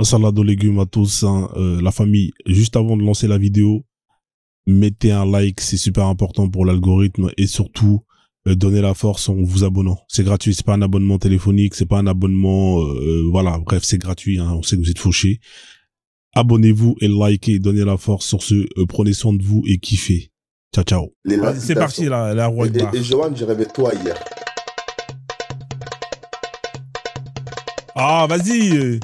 Salade aux légumes à tous, hein, la famille. Juste avant de lancer la vidéo, mettez un like, c'est super important pour l'algorithme et surtout donnez la force en vous abonnant. C'est gratuit, c'est pas un abonnement téléphonique, c'est pas un abonnement, voilà, bref, c'est gratuit. Hein, on sait que vous êtes fauchés. Abonnez-vous et likez, donnez la force sur ce. Prenez soin de vous et kiffez. Ciao, ciao. C'est parti la roi de bar. Et Johan, j'ai rêvé de toi hier. Ah, vas-y.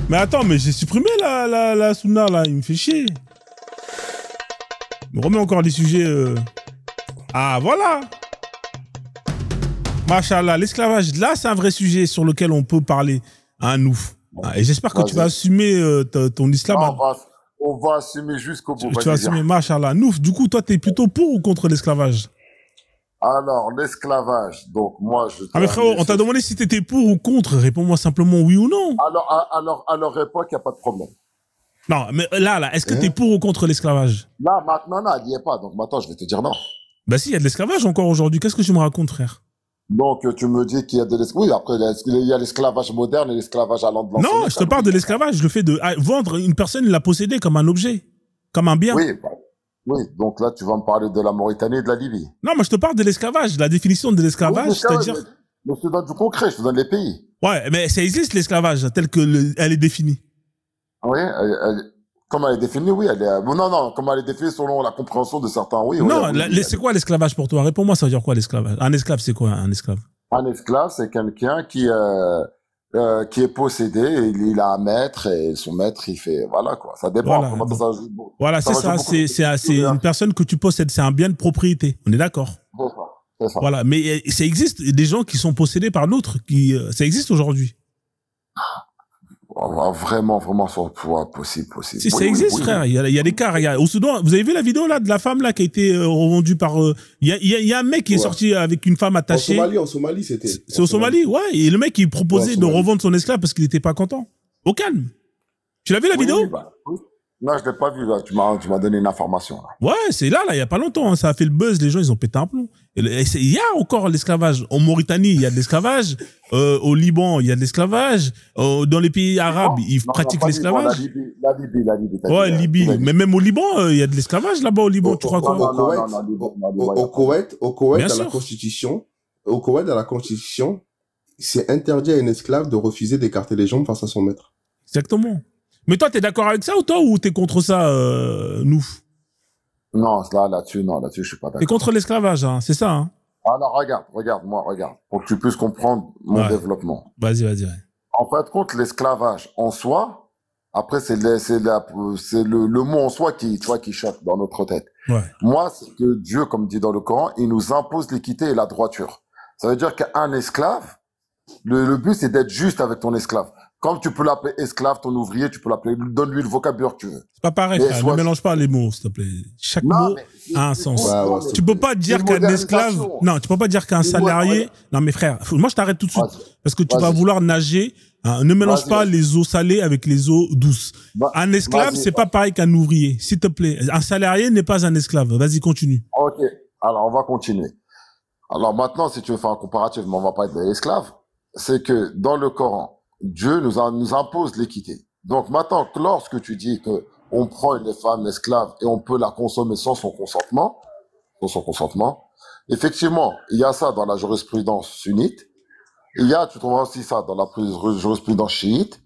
Mais attends, mais j'ai supprimé la Sunna, là. Il me fait chier. Il me remet encore des sujets... Ah, voilà. Machallah, l'esclavage. Là, c'est un vrai sujet sur lequel on peut parler. Hein, nous. Ah, et j'espère que tu vas assumer ton islam. On va assumer jusqu'au bout. Tu vas assumer, machallah. Nouf, du coup, toi, t'es plutôt pour ou contre l'esclavage? Alors, l'esclavage, donc moi, je... Ah mais frérot, on t'a demandé si t'étais pour ou contre. Réponds-moi simplement oui ou non. Alors, à leur époque, il n'y a pas de problème. Non, mais là, est-ce que t'es pour ou contre l'esclavage? Là, maintenant, non, il n'y est pas. Donc maintenant, je vais te dire non. Bah si, il y a de l'esclavage encore aujourd'hui. Qu'est-ce que tu me racontes, frère? Donc, tu me dis qu'il y a de l'esclavage. Oui, après, il y a l'esclavage moderne et l'esclavage allant de l'ancien. Non, je te parle de l'esclavage. Le fait de vendre une personne, la posséder comme un objet, comme un bien. Oui, bah. Oui, donc là, tu vas me parler de la Mauritanie et de la Libye. Non, mais je te parle de l'esclavage, la définition de l'esclavage, oui, c'est-à-dire... Mais je te donne du concret, je te donne les pays. Ouais, mais ça existe l'esclavage, tel que elle est définie. Oui, comment elle est définie, oui, elle est... Non, comment elle est définie selon la compréhension de certains, oui. Non, oui, c'est quoi l'esclavage pour toi? Réponds-moi, ça veut dire quoi l'esclavage? Un esclave, c'est quoi un esclave? Un esclave, c'est quelqu'un qui est possédé, il a un maître et son maître, il fait, voilà quoi, ça dépend. Voilà, voilà c'est ça, c'est une personne que tu possèdes, c'est un bien de propriété, on est d'accord. C'est ça. Voilà, mais ça existe des gens qui sont possédés par d'autres, ça existe aujourd'hui. Vraiment sur toi, possible. Si, ça existe, frère. Il y a des cas. Au Soudan, vous avez vu la vidéo là de la femme là qui a été revendue par. Il y a un mec qui est sorti avec une femme attachée. En Somalie, c'était. C'est au Somalie, ouais. Et le mec il proposait de revendre son esclave parce qu'il n'était pas content. Au calme. Tu l'as vu la vidéo? Oui. Non, je l'ai pas vu là. Tu m'as donné une information là. Ouais, c'est là, il y a pas longtemps. Hein. Ça a fait le buzz. Les gens ils ont pété un plomb. Il y a encore l'esclavage. En Mauritanie, il y a de l'esclavage. Au Liban, il y a de l'esclavage. Dans les pays arabes, ils pratiquent l'esclavage. La Libye. Ouais, Libye. Mais même au Liban, il y a de l'esclavage là-bas au Liban. Tu crois quoi? Au Koweït, dans la Constitution, dans la Constitution, c'est interdit à un esclave de refuser d'écarter les jambes face à son maître. Exactement. Mais toi, t'es d'accord avec ça ou t'es contre ça, nous? Non, là-dessus, je suis pas d'accord. T'es contre l'esclavage, hein, c'est ça, hein? Alors, regarde, pour que tu puisses comprendre mon développement. Vas-y. En fait, contre l'esclavage en soi, après, c'est le mot en soi qui choque dans notre tête. Ouais. Moi, c'est que Dieu, comme dit dans le Coran, il nous impose l'équité et la droiture. Ça veut dire qu'un esclave, le but, c'est d'être juste avec ton esclave. Comme tu peux l'appeler esclave, ton ouvrier, tu peux l'appeler, donne-lui le vocabulaire que tu veux. C'est pas pareil, frère. Ne mélange pas les mots, s'il te plaît. Chaque mot a un sens. Tu peux pas dire qu'un esclave, non, tu peux pas dire qu'un salarié, non, mais frère, moi, je t'arrête tout de suite. Parce que tu vas vouloir nager, hein, ne mélange pas les eaux salées avec les eaux douces. Un esclave, c'est pas pareil qu'un ouvrier, s'il te plaît. Un salarié n'est pas un esclave. Vas-y, continue. Ok. Alors, on va continuer. Alors maintenant, si tu veux faire un comparatif, mais on va pas être de l'esclave, c'est que dans le Coran, Dieu nous impose l'équité. Donc maintenant, lorsque tu dis que on prend une femme esclave et on peut la consommer sans son consentement, effectivement, il y a ça dans la jurisprudence sunnite. Tu trouveras aussi ça dans la jurisprudence chiite.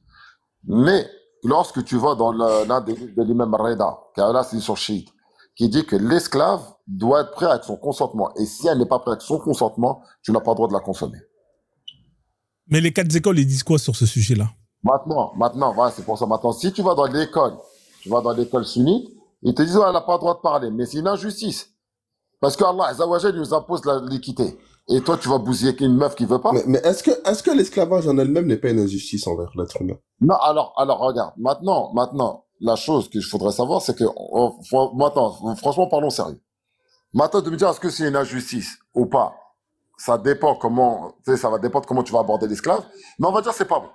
Mais lorsque tu vas dans l'un des livres de l'imam Reda, car là c'est sur chiite, qui dit que l'esclave doit être prêt avec son consentement. Et si elle n'est pas prête avec son consentement, tu n'as pas le droit de la consommer. Mais les 4 écoles, ils disent quoi sur ce sujet-là? Maintenant, voilà, c'est pour ça. Maintenant, si tu vas dans l'école sunnite, ils te disent, elle n'a pas le droit de parler. Mais c'est une injustice. Parce que Allah Azzawajal nous impose l'équité. Et toi, tu vas bousiller une meuf qui veut pas. Mais est-ce que l'esclavage en elle-même n'est pas une injustice envers l'être humain? Non, alors, regarde. Maintenant, la chose que je voudrais savoir, c'est que, maintenant, franchement, parlons sérieux. Maintenant, de me dire, est-ce que c'est une injustice ou pas? Ça dépend ça va dépendre comment tu vas aborder l'esclave. Mais on va dire c'est pas bon.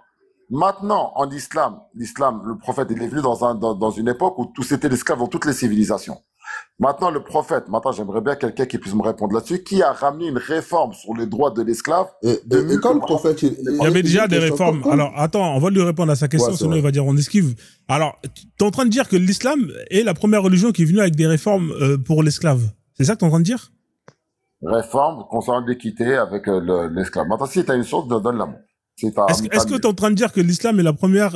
Maintenant, en l'islam, le prophète, il est venu dans une époque où tout c'était l'esclave dans toutes les civilisations. Maintenant, le prophète, maintenant, j'aimerais bien quelqu'un qui puisse me répondre là-dessus, qui a ramené une réforme sur les droits de l'esclave. Et quand le prophète... Il y avait déjà des réformes. Alors, attends, on va lui répondre à sa question, sinon il va dire on esquive. Alors, tu es en train de dire que l'islam est la première religion qui est venue avec des réformes pour l'esclave. C'est ça que tu es en train de dire? Réforme concernant l'équité avec l'esclave. Maintenant, si tu as une source, donne-la-moi. Est-ce que tu es en train de dire que l'islam est la première,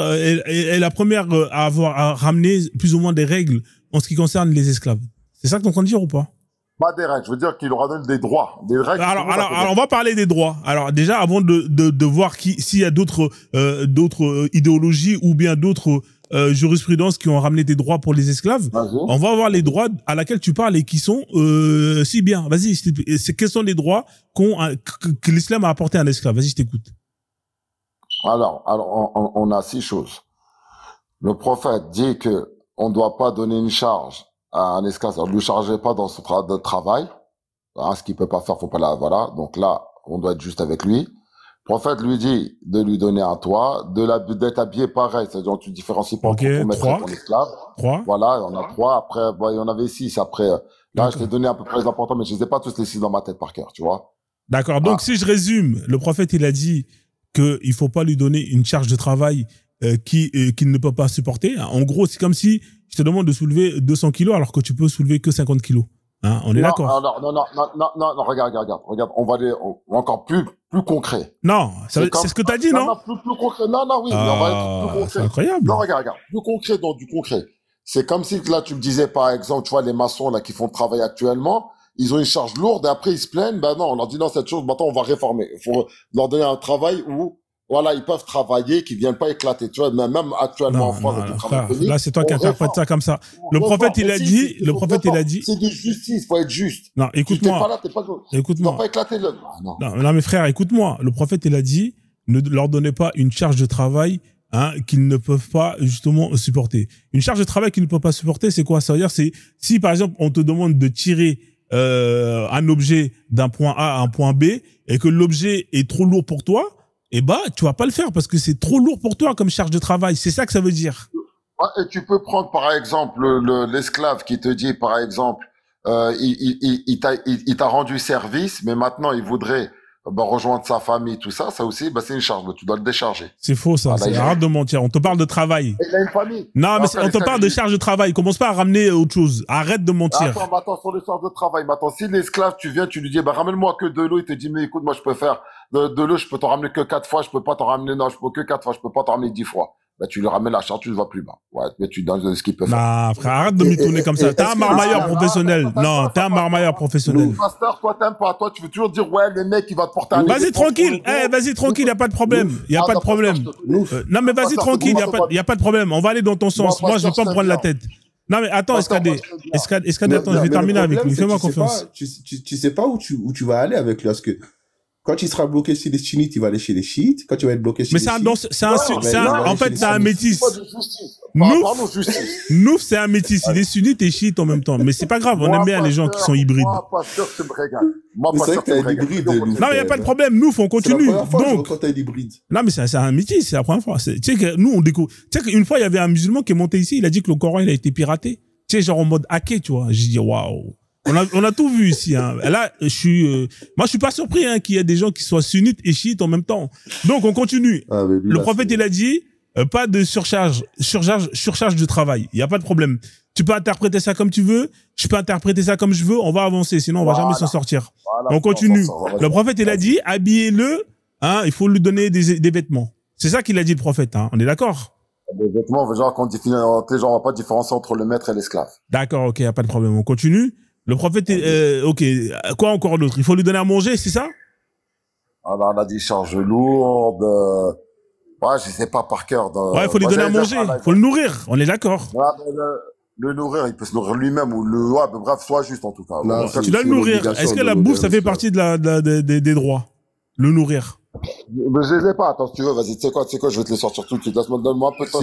à avoir ramené plus ou moins des règles en ce qui concerne les esclaves? C'est ça que tu es en train de dire ou pas? Pas des règles, je veux dire qu'il aura donné des droits. Des règles. Alors, on va parler des droits. Alors, déjà, avant de voir s'il y a d'autres idéologies ou bien d'autres jurisprudences qui ont ramené des droits pour les esclaves, on va voir les droits à laquelle tu parles et qui sont si bien. Vas-y, quels sont les droits que l'islam a apporté à un esclave? Vas-y, je t'écoute. Alors, on a 6 choses. Le prophète dit que on ne doit pas donner une charge à un esclave, ne lui chargez pas dans son travail, hein, ce qu'il peut pas faire, faut pas la, voilà. Donc là, on doit être juste avec lui. Le prophète lui dit de lui donner un toit, d'être habillé pareil, c'est-à-dire tu différencies pas entre ton maître et ton esclave. 3. Voilà, on a 3. Après, il y en avait 6. Après, là, je t'ai donné à peu près les importants, mais je les ai pas tous les 6 dans ma tête par cœur, tu vois. D'accord. Donc, si je résume, le prophète, il a dit qu'il faut pas lui donner une charge de travail qu'il ne peut pas supporter. En gros, c'est comme si je te demande de soulever 200 kilos alors que tu peux soulever que 50 kilos. Hein, on est d'accord? Non, regarde. On va aller encore plus concret. Non, c'est ce que tu as dit, non? Non, plus concret. Non, oui, on va être plus concret. C'est incroyable. Non, regarde. Plus concret dans du concret. C'est comme si là, tu me disais, par exemple, tu vois, les maçons là qui font le travail actuellement, ils ont une charge lourde et après ils se plaignent. Ben non, on leur dit non, cette chose, maintenant on va réformer. Il faut leur donner un travail où, voilà, ils peuvent travailler, qu'ils viennent pas éclater. Tu vois, même actuellement en France, avec le travail public, là, c'est toi qui interprètes ça comme ça. Le prophète, il a dit. C'est de justice, faut être juste. Non, écoute-moi. Écoute-moi. Tu pas éclater le. Non, mes frères, écoute-moi. Le prophète, il a dit, ne leur donnez pas une charge de travail, hein, qu'ils ne peuvent pas, justement, supporter. Une charge de travail qu'ils ne peuvent pas supporter, c'est quoi? Ça veut dire, c'est, si par exemple, on te demande de tirer, un objet d'un point A à un point B et que l'objet est trop lourd pour toi, eh ben, tu vas pas le faire parce que c'est trop lourd pour toi comme charge de travail. C'est ça que ça veut dire. Et tu peux prendre, par exemple, l'esclave qui te dit, par exemple, il t'a rendu service, mais maintenant, il voudrait rejoindre sa famille, tout ça, ça aussi, c'est une charge. Tu dois le décharger. C'est faux, ça. Arrête de mentir. On te parle de travail. Il a une famille. Non, mais on te parle de charge de travail. Commence pas à ramener autre chose. Arrête de mentir. Attends, sur les charges de travail. Maintenant, si l'esclave, tu viens, tu lui dis, ramène-moi que de l'eau, il te dit, mais écoute, moi, je peux faire de l'eau, je peux t'en ramener que 4 fois, je peux pas t'en ramener, non, je peux que 4 fois, je peux pas t'en ramener 10 fois. Tu lui ramènes la charge, tu ne vas plus bas. Ouais, mais tu donnes ce qu'il peut faire. Nah, frère, arrête de me tourner comme ça. T'es un marmailleur professionnel. Non, t'es un marmailleur professionnel. Pasteur, toi, t'aimes pas. Toi, tu veux toujours dire, ouais, le mec, il va te porter un... Vas-y, tranquille. Vas-y, tranquille, y a pas de problème. Y a pas de problème. Non, mais vas-y, tranquille, y a pas de problème. On va aller dans ton sens. Moi, je vais pas me prendre la tête. Non, mais attends, Escadé, attends, je vais terminer avec lui. Fais-moi confiance. Tu sais pas où tu vas aller avec lui, parce que quand il sera bloqué chez les sunnites, il va aller chez les chiites. Quand tu vas être bloqué chez les chiites... Mais en fait, c'est un métis. Nous, c'est un métis. Il est sunnite et chiite en même temps. Mais c'est pas grave, on aime bien les gens qui sont hybrides. Moi, pas sûr que tu me régales. C'est vrai que t'as hybride. Non, mais y a pas de problème. Nous, on continue. Donc, quand t'as hybride. Non, mais c'est un métis, c'est la première fois. Tu sais que nous, on découvre. Tu sais qu'une fois, il y avait un musulman qui est monté ici, il a dit que le Coran, il a été piraté. Tu sais, genre en mode hacké, tu vois. J'ai dit, waouh. On a tout vu ici, hein. Là, moi, je suis pas surpris, hein, qu'il y ait des gens qui soient sunnites et chiites en même temps. Donc, on continue. Le prophète, il a dit, pas de surcharge de travail. Il y a pas de problème. Tu peux interpréter ça comme tu veux. Je peux interpréter ça comme je veux. On va avancer. Sinon, on va jamais s'en sortir. On continue. Le prophète, il a dit, habillez-le, hein, il faut lui donner des vêtements. C'est ça qu'il a dit, le prophète, hein. On est d'accord? Des vêtements, genre, on va pas différencier entre le maître et l'esclave. D'accord, ok, y a pas de problème. On continue. Le prophète, ok, quoi encore d'autre? Il faut lui donner à manger, c'est ça? Alors, on a dit charge lourde, ouais, je sais pas par cœur. Ouais, il faut lui donner à manger, il faut le nourrir, on est d'accord. Le nourrir, il peut se nourrir lui-même, ou bref, soit juste en tout cas. Non, tu dois le nourrir. Est-ce que la bouffe, ça fait partie des droits? Le nourrir. Mais je les ai pas, attends, si tu veux, vas-y, tu sais quoi, je vais te les sortir tout de suite. Donne-moi un peu de temps.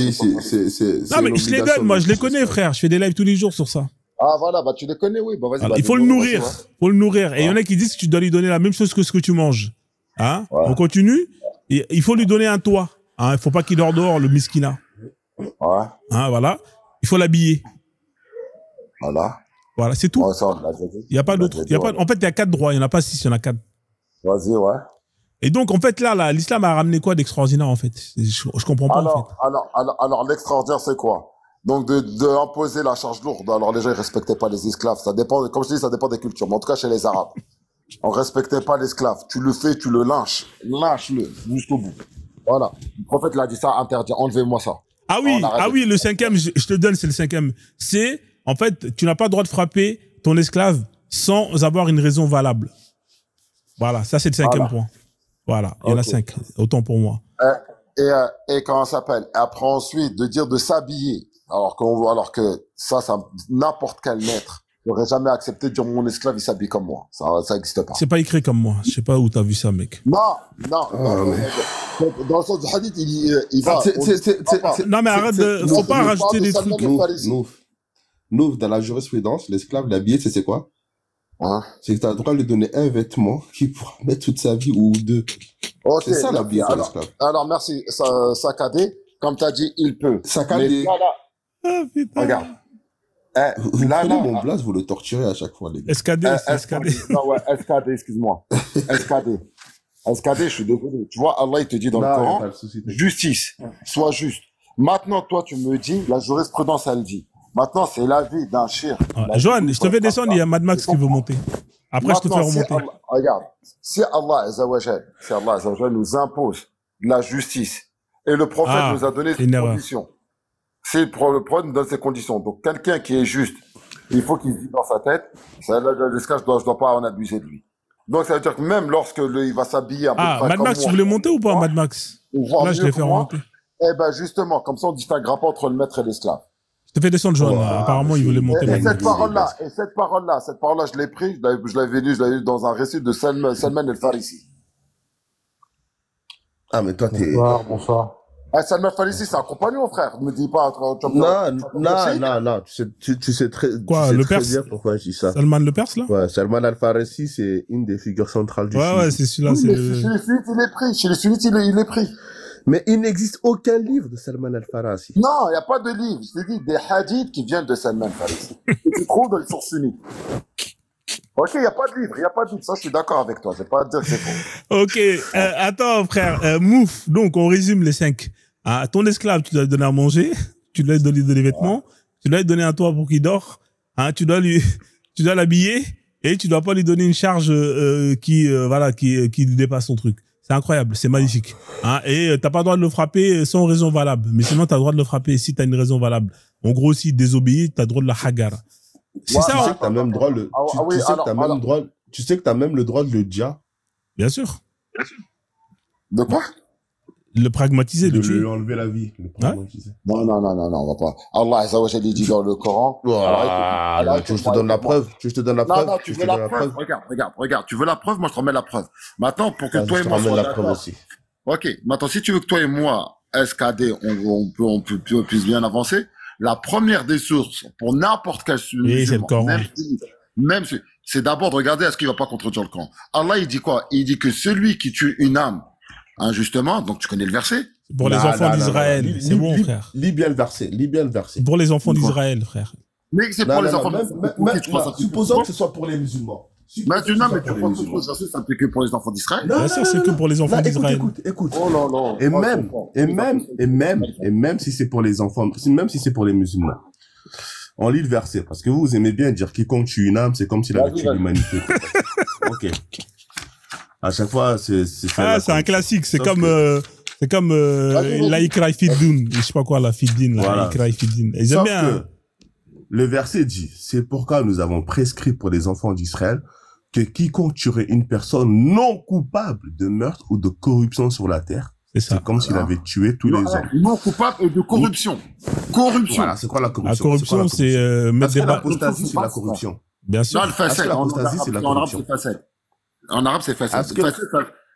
Non, mais je les donne, moi, je les connais, frère. Je fais des lives tous les jours sur ça. Ah, voilà, tu les connais, oui. Vas-y. Alors, il faut le nourrir. Faut le nourrir. Et il y en a qui disent que tu dois lui donner la même chose que ce que tu manges. Hein? Ouais. On continue. Et il faut lui donner un toit. Hein? Il faut pas qu'il dort dehors, le miskina. Ouais. Hein, voilà. Il faut l'habiller. Voilà. Voilà, c'est tout. Ouais, ça, il n'y a pas d'autre. En fait, il y a 4 droits. Il n'y en a pas 6, il y en a 4. Vas-y, ouais. Et donc, en fait, là l'islam a ramené quoi d'extraordinaire, en fait? Je comprends pas, en fait. Alors, l'extraordinaire, c'est quoi? Donc, de imposer la charge lourde. Alors, les gens, ils respectaient pas les esclaves. Ça dépend, comme je dis, ça dépend des cultures. Mais en tout cas, chez les Arabes. On respectait pas l'esclave. Tu le fais, tu le lynches. Lynche-le jusqu'au bout. Voilà. Le prophète l'a dit ça, interdit. Enlevez-moi ça. Ah oui, le 5e, je te donne, c'est le 5e. C'est, en fait, tu n'as pas le droit de frapper ton esclave sans avoir une raison valable. Voilà, ça c'est le 5e point. Voilà, il y en a 5. Autant pour moi. Et comment ça s'appelle? Après ensuite, de dire de s'habiller. Alors que ça, n'importe quel maître n'aurait jamais accepté de dire mon esclave, il s'habille comme moi. Ça n'existe pas. C'est pas écrit comme moi. Je sais pas où t'as vu ça, mec. Non. Dans le sens du hadith, il va. Non, mais arrête faut pas rajouter des trucs. Nous, dans la jurisprudence, l'esclave, l'habillé, c'est quoi? C'est que tu as le droit de lui donner un vêtement qu'il pourra mettre toute sa vie ou 2. C'est ça l'habillé de l'esclave. Alors, merci. Saccadé, comme tu as dit, il peut. Saccadé. Ah, putain. Regarde. Vous prenez mon blase, vous le torturez à chaque fois, les gars. SKD. Non, ouais, SKD, excuse-moi. SKD, je suis désolé. Tu vois, Allah, il te dit dans le Coran, justice, sois juste. Maintenant, toi, tu me dis, la jurisprudence, elle dit. Maintenant, c'est l'avis d'un shir. Johan, je te fais descendre, il y a Mad Max qui veut monter. Après, je te fais remonter. Regarde, si Allah Azzawajal nous impose la justice, et le prophète nous a donné ses conditions, le prophète nous donne ses conditions. Donc, quelqu'un qui est juste, il faut qu'il se dise dans sa tête, l'esclave, je dois pas en abuser de lui. Donc, ça veut dire que même lorsque il va s'habiller un peu près Mad Max, tu voulais monter ou pas, Mad Max? Là, je l'ai fait remonter. Eh ben, justement, comme ça, on distinguera pas entre le maître et l'esclave. Je te fais descendre, Johan. Apparemment, il voulait monter. Et cette parole-là, je l'ai pris, je l'avais lu dans un récit de Salman el-Farisi. Ah, mais toi, t'es... Bonsoir. Salman el-Farisi, c'est un compagnon, frère. Ne me dis pas... Non. Tu sais très bien pourquoi je dis ça. Salman le Perse, là? Ouais, Salman al-Farisi, c'est une des figures centrales du film. Ouais, c'est celui-là. Chez les sunnites, il est pris. Chez les sunnites, il est pris. Mais il n'existe aucun livre de Salman al-Farisi. Non, il n'y a pas de livre. Je te dis des hadiths qui viennent de Salman al-Farisi. Et tu trouves dans les sources sunnites. Ok, il n'y a pas de livre. Ça, je suis d'accord avec toi. Je vais pas te dire que c'est faux. Ok, attends, frère. Mouf. Donc, on résume les 5. Ton esclave, tu dois lui donner à manger. Tu dois lui donner des vêtements. Tu dois lui donner un toit pour qu'il dort. Tu dois l'habiller. Et tu dois pas lui donner une charge, qui dépasse son truc. C'est incroyable, c'est magnifique. Et t'as pas le droit de le frapper sans raison valable. Mais sinon, t'as le droit de le frapper si t'as une raison valable. En gros, si désobéit, t'as le droit de la hagar. C'est ça. Tu sais que t'as même droit tu sais que t'as même le droit de le dire. Bien sûr. De quoi? Le pragmatiser, de lui enlever la vie. Le pragmatiser. Non, on va pas. Allah Azzawajal dit dans le Coran. Je te donne la preuve. Non, tu veux la preuve. Regarde. Tu veux la preuve, moi je te remets la preuve. Maintenant, pour que toi et moi soyons d'accord. Ok. Maintenant, si tu veux que toi et moi, SKD, on puisse bien avancer, la première des sources pour n'importe quel sujet, c'est le Coran. Même si, c'est d'abord de regarder est-ce qu'il va pas contredire le Coran. Allah, il dit quoi? Il dit que celui qui tue une âme, injustement, donc tu connais le verset. Pour les enfants d'Israël, c'est bon, frère. Lis bien le verset. Pour les enfants d'Israël, frère. Mais c'est pour les enfants d'Israël. Supposons que ce soit pour les musulmans. Mais tu penses que le verset, ça fait que pour les enfants d'Israël? Bien sûr, c'est que pour les enfants d'Israël. Écoute. Oh non. Et même si c'est pour les enfants, même si c'est pour les musulmans. On lit le verset, parce que vous aimez bien dire quiconque tue une âme, c'est comme s'il avait tué l'humanité. Ok. À chaque fois, c'est un classique. C'est comme l'Aïkra Fiddin. Je sais pas quoi, la Fiddin, l'Aïkra Fiddin. Ils aiment bien. Le verset dit, c'est pourquoi nous avons prescrit pour les enfants d'Israël que quiconque tuerait une personne non coupable de meurtre ou de corruption sur la terre, c'est comme s'il avait tué tous les hommes. Non coupable de corruption. Voilà, c'est quoi la corruption? La corruption, c'est mettre des l'apostasie, c'est la corruption. Bien sûr. Non, le facette. L'apostasie, c'est la corruption. En arabe, c'est facette.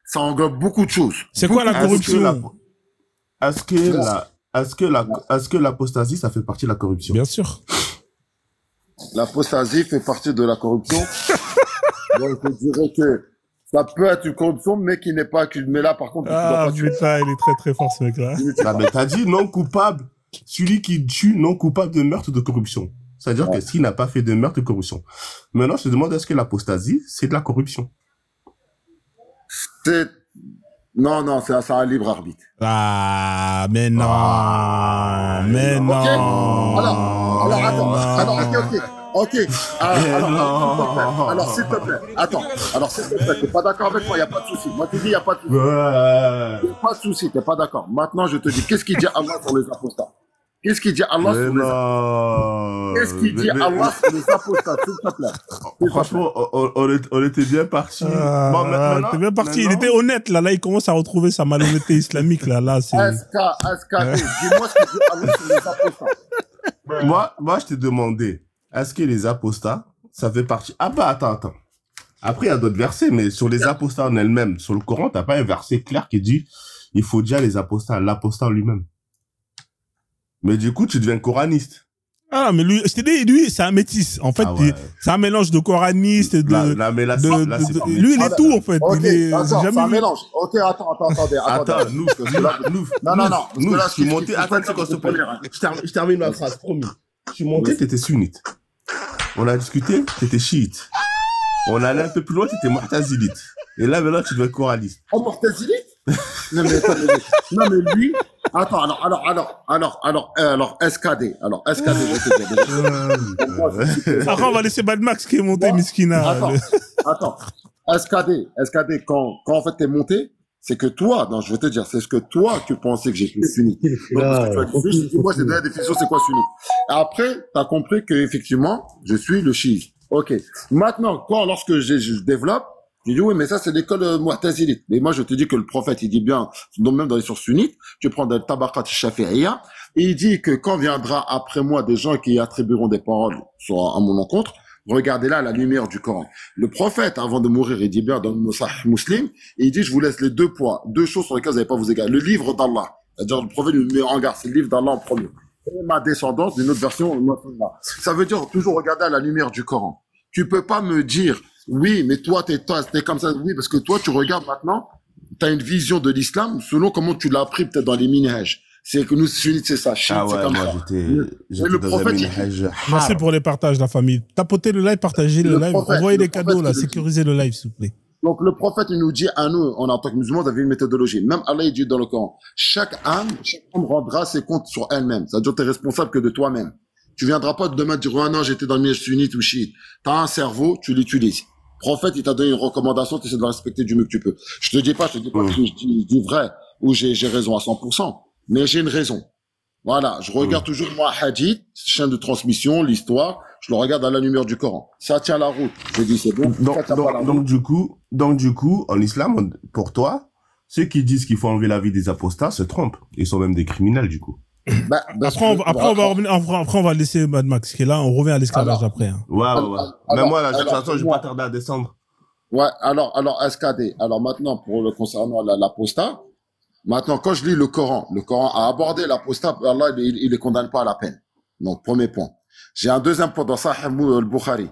Ça englobe beaucoup de choses. C'est quoi la corruption? Est-ce que l'apostasie, ça fait partie de la corruption? Bien sûr. L'apostasie fait partie de la corruption. Donc, je dirais que ça peut être une corruption, mais qui n'est pas mais là, par contre, tu dois pas tuer. Putain, il est très très fort, ce mec-là. Mais t'as dit non coupable. Celui qui tue non coupable de meurtre ou de corruption. C'est-à-dire que s'il n'a pas fait de meurtre, de corruption. Maintenant, je te demande, est-ce que l'apostasie, c'est de la corruption? Non, c'est un libre arbitre. Ah, mais non. Mais non. Ok. Alors, attends. Ok. Alors, s'il te plaît. Attends. Alors, s'il te plaît. T'es pas d'accord avec moi, il n'y a pas de souci. Moi, tu dis, il n'y a pas de souci. Il n'y a pas de souci, t'es pas d'accord. Maintenant, je te dis, qu'est-ce qu'il dit Allah sur les apostats? Qu'est-ce qu'il dit Allah sur les apostats? Qu'est-ce qu'il dit Allah sur les apostats, s'il te plaît? Franchement, on était bien parti. T'es bien parti. Il était honnête, là. Là, il commence à retrouver sa malhonnêteté islamique, là. C'est... SK, dis-moi ce qu'il dit Allah sur les apostats. Moi, je t'ai demandé, est-ce que les apostats, ça fait partie... Ah bah, attends. Après, il y a d'autres versets, mais sur les apostats en elles-mêmes, sur le Coran, t'as pas un verset clair qui dit, il faut dire les apostats, l'apostat lui-même. Mais du coup, tu deviens coraniste. Ah, mais lui, c'est un métis. En fait, c'est un mélange de coraniste et de... Lui, il est tout, en fait. Ok, c'est un mélange. Ok, attendez. Attends, nous, je suis monté, attends, je termine ma phrase, promis. Je suis monté, t'étais sunnite. On a discuté, t'étais chiite. On allait un peu plus loin, t'étais mu'tazilite. Et là, maintenant, tu deviens coraniste. Oh, mu'tazilite? Non, mais lui... Attends, alors, SKD. Alors, SKD, je te dis. Après, on va laisser Mad Max qui est monté, Miskina. Attends. SKD, quand en fait t'es monté, c'est que toi, non, je vais te dire, c'est ce que toi, tu pensais que j'étais sunnite. Donc, moi, je t'ai donné la définition, c'est quoi sunnite. Après, t'as compris que, effectivement, je suis le chiite. Ok. Maintenant, lorsque je développe, je dis, oui, mais ça, c'est l'école mu'tazilite. Mais moi, je te dis que le prophète, il dit bien, donc même dans les sources sunnites, tu prends le Tabaqat Shafi'iyya, et il dit que quand viendra après moi des gens qui attribueront des paroles à mon encontre, regardez là la lumière du Coran. Le prophète, avant de mourir, il dit bien dans le Sahih Muslim, et il dit, je vous laisse les deux choses sur lesquelles vous n'allez pas vous égarer. Le livre d'Allah. C'est-à-dire, le prophète nous met en garde, c'est le livre d'Allah en premier. Et ma descendance, d'une autre version, ça veut dire toujours regarder à la lumière du Coran. Tu peux pas me dire, oui, mais toi, t'es comme ça. Oui, parce que toi, tu regardes maintenant, t'as une vision de l'islam selon comment tu l'as appris peut-être dans les minhaj. C'est que nous, sunnites, c'est ça. Chiite, c'est comme ça. J'étais le dans prophète, un minhaj. Merci pour les partages, la famille. Tapotez le live, partagez le live, envoyez des cadeaux, là, sécurisez le live, s'il vous plaît. Donc, le prophète, il nous dit à nous, en tant que musulmans, vous avez une méthodologie. Même Allah, il dit dans le Coran, chaque âme rendra ses comptes sur elle-même. C'est-à-dire, t'es responsable que de toi-même. Tu viendras pas demain dire, oh non, j'étais dans le milieu sunnite ou chiite. T'as un cerveau, tu l'utilises. Prophète, il t'a donné une recommandation, tu essaies de la respecter du mieux que tu peux. Je te dis pas que je dis vrai ou j'ai raison à 100%, mais j'ai une raison. Voilà, je regarde toujours moi hadith, chaîne de transmission, l'histoire, je le regarde à la lumière du Coran. Ça tient la route. Je dis c'est bon. Donc du coup, en islam, pour toi, ceux qui disent qu'il faut enlever la vie des apostats se trompent. Ils sont même des criminels du coup. Après, on va laisser Mad Max qui est là. On revient à l'esclavage après. Hein. Ouais. Mais moi, là, de toute façon, je vais pas tarder à descendre. Ouais, alors, SKD. Alors maintenant, concernant l'apostat, maintenant, quand je lis le Coran a abordé l'apostat, Allah, il les condamne pas à la peine. Donc, premier point. J'ai un deuxième point dans Sahih al-Bukhari.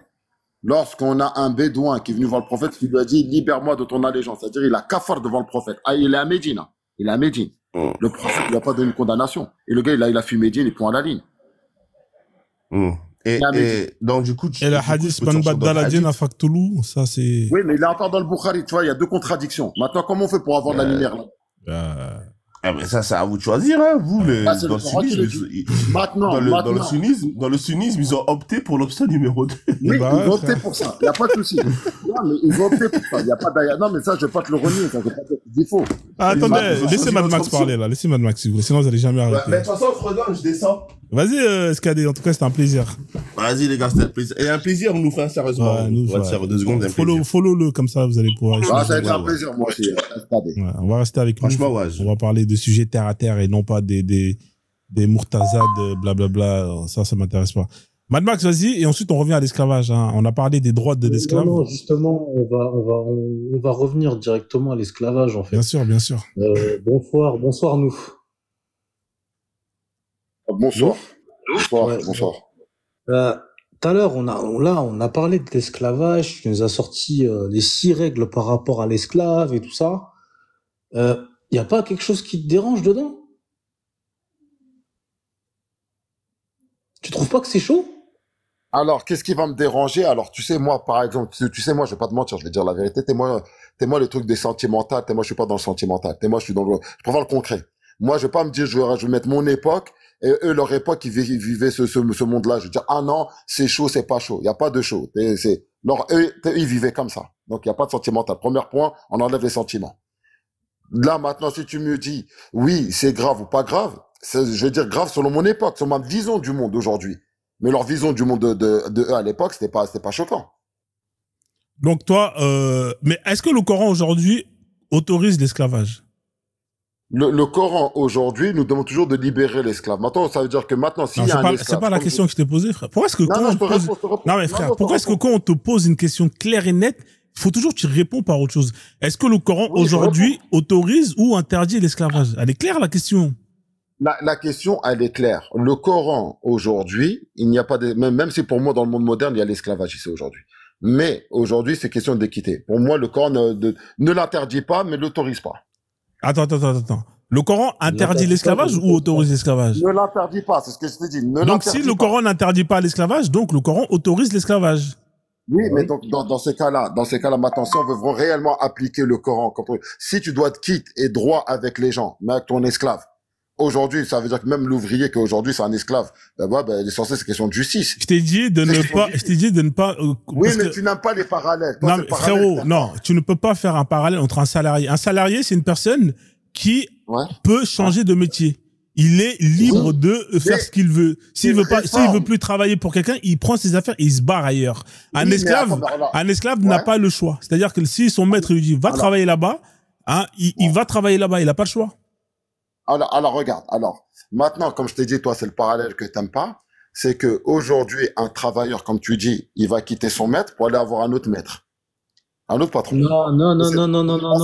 Lorsqu'on a un bédouin qui est venu voir le prophète, qui lui a dit, libère-moi de ton allégeance. C'est-à-dire, il a kafar devant le prophète. Ah, il est à Médine. Il est à Médine. Le prophète lui a pas donné une condamnation. Et le gars, il a fui Médine, il point à la ligne. Et donc, du coup, et le hadith, man baddala dina faqtulu, ça c'est... Oui, mais il est encore dans le Bukhari, tu vois, il y a deux contradictions. Maintenant, comment on fait pour avoir de la lumière, là? mais ça, c'est à vous de choisir, hein. Vous, dans le sunnisme, dans le sunnisme, ils ont opté pour l'option numéro 2. Oui, ils ont opté pour ça. Il n'y a pas de souci. Non, mais ils ont opté pour ça. Il n'y a pas d'ailleurs. Non, mais ça, je vais pas te le renier. Ça, je vais pas te dire faux. Attendez, laissez Mad Max parler, là. Laissez Mad Max, si vous voulez. Sinon, vous allez jamais arrêter. Mais de toute façon, je descends. Vas-y, SKD. En tout cas, c'était un plaisir. Vas-y, les gars, c'était un plaisir. Et un plaisir, on nous fait sérieusement. On va faire 2 secondes. Follow-le, comme ça, vous allez pouvoir. Ça a été un plaisir, moi aussi, SKD. On va rester avec nous. Franchement, on va parler de sujets terre à terre et non pas des murtazades, blablabla. Ça m'intéresse pas. Mad Max, vas-y, et ensuite on revient à l'esclavage. Hein. On a parlé des droits de l'esclave. Non, justement, on va revenir directement à l'esclavage, en fait. Bien sûr. Bonsoir, nous. Bonsoir. Bonsoir. Tout à l'heure, on a parlé de l'esclavage. Tu nous as sorti les 6 règles par rapport à l'esclave et tout ça. Y a pas quelque chose qui te dérange dedans? Tu trouves pas que c'est chaud? Alors, qu'est-ce qui va me déranger? Alors, tu sais, moi, par exemple, tu sais, moi, je vais pas te mentir, je vais dire la vérité. T'es moi le truc des sentimentales. T'es moi, je suis pas dans le sentimental. T'es moi, je suis dans je préfère le concret. Moi, je vais pas me dire, je vais mettre mon époque et eux, leur époque, ils vivaient ce monde-là. Je vais dire, ah non, c'est chaud, c'est pas chaud. Il y a pas de chaud. Eux, ils vivaient comme ça. Donc, il y a pas de sentimental. Premier point, on enlève les sentiments. Là, maintenant, si tu me dis, oui, c'est grave ou pas grave, je vais dire grave selon mon époque, selon ma vision du monde aujourd'hui. Mais leur vision du monde de eux à l'époque, c'était pas choquant. Donc toi, mais est-ce que le Coran aujourd'hui autorise l'esclavage? Le Coran aujourd'hui nous demande toujours de libérer l'esclave. Maintenant, ça veut dire que maintenant, s'il y a un esclave... C'est pas la question que je t'ai posée, frère. Pourquoi est-ce que Non, mais frère, pourquoi est-ce que quand on te pose une question claire et nette, il faut toujours que tu réponds par autre chose? Est-ce que le Coran aujourd'hui autorise ou interdit l'esclavage? Elle est claire la question. La question, elle est claire. Le Coran, aujourd'hui, il n'y a pas de, même si pour moi, dans le monde moderne, il y a l'esclavage ici aujourd'hui. Mais aujourd'hui, c'est question d'équité. Pour moi, le Coran ne l'interdit pas, mais l'autorise pas. Attends. Le Coran interdit l'esclavage ou autorise l'esclavage? Ne l'interdit pas, c'est ce que je t'ai dit. Donc si le Coran n'interdit pas l'esclavage, donc le Coran autorise l'esclavage. Oui, mais donc dans ces cas-là, maintenant, si on veut réellement appliquer le Coran, si tu dois te quitter et droit avec les gens, mais avec ton esclave, aujourd'hui, ça veut dire que même l'ouvrier qui aujourd'hui c'est un esclave, il est censé, c'est question de justice. Je t'ai dit de ne pas. Oui, mais tu n'aimes pas les parallèles. Toi, non, mais frérot, non, tu ne peux pas faire un parallèle entre un salarié. Un salarié, c'est une personne qui peut changer de métier. Il est libre de faire ce qu'il veut. S'il veut plus travailler pour quelqu'un, il prend ses affaires et il se barre ailleurs. Un esclave n'a pas le choix. C'est-à-dire que si son maître lui dit va travailler là-bas, hein, il va travailler là-bas. Il n'a pas le choix. Alors regarde. Alors maintenant, comme je t'ai dit, toi, c'est le parallèle que t'aimes pas. C'est que aujourd'hui, un travailleur, comme tu dis, il va quitter son maître pour aller avoir un autre maître. Un autre patron. Non.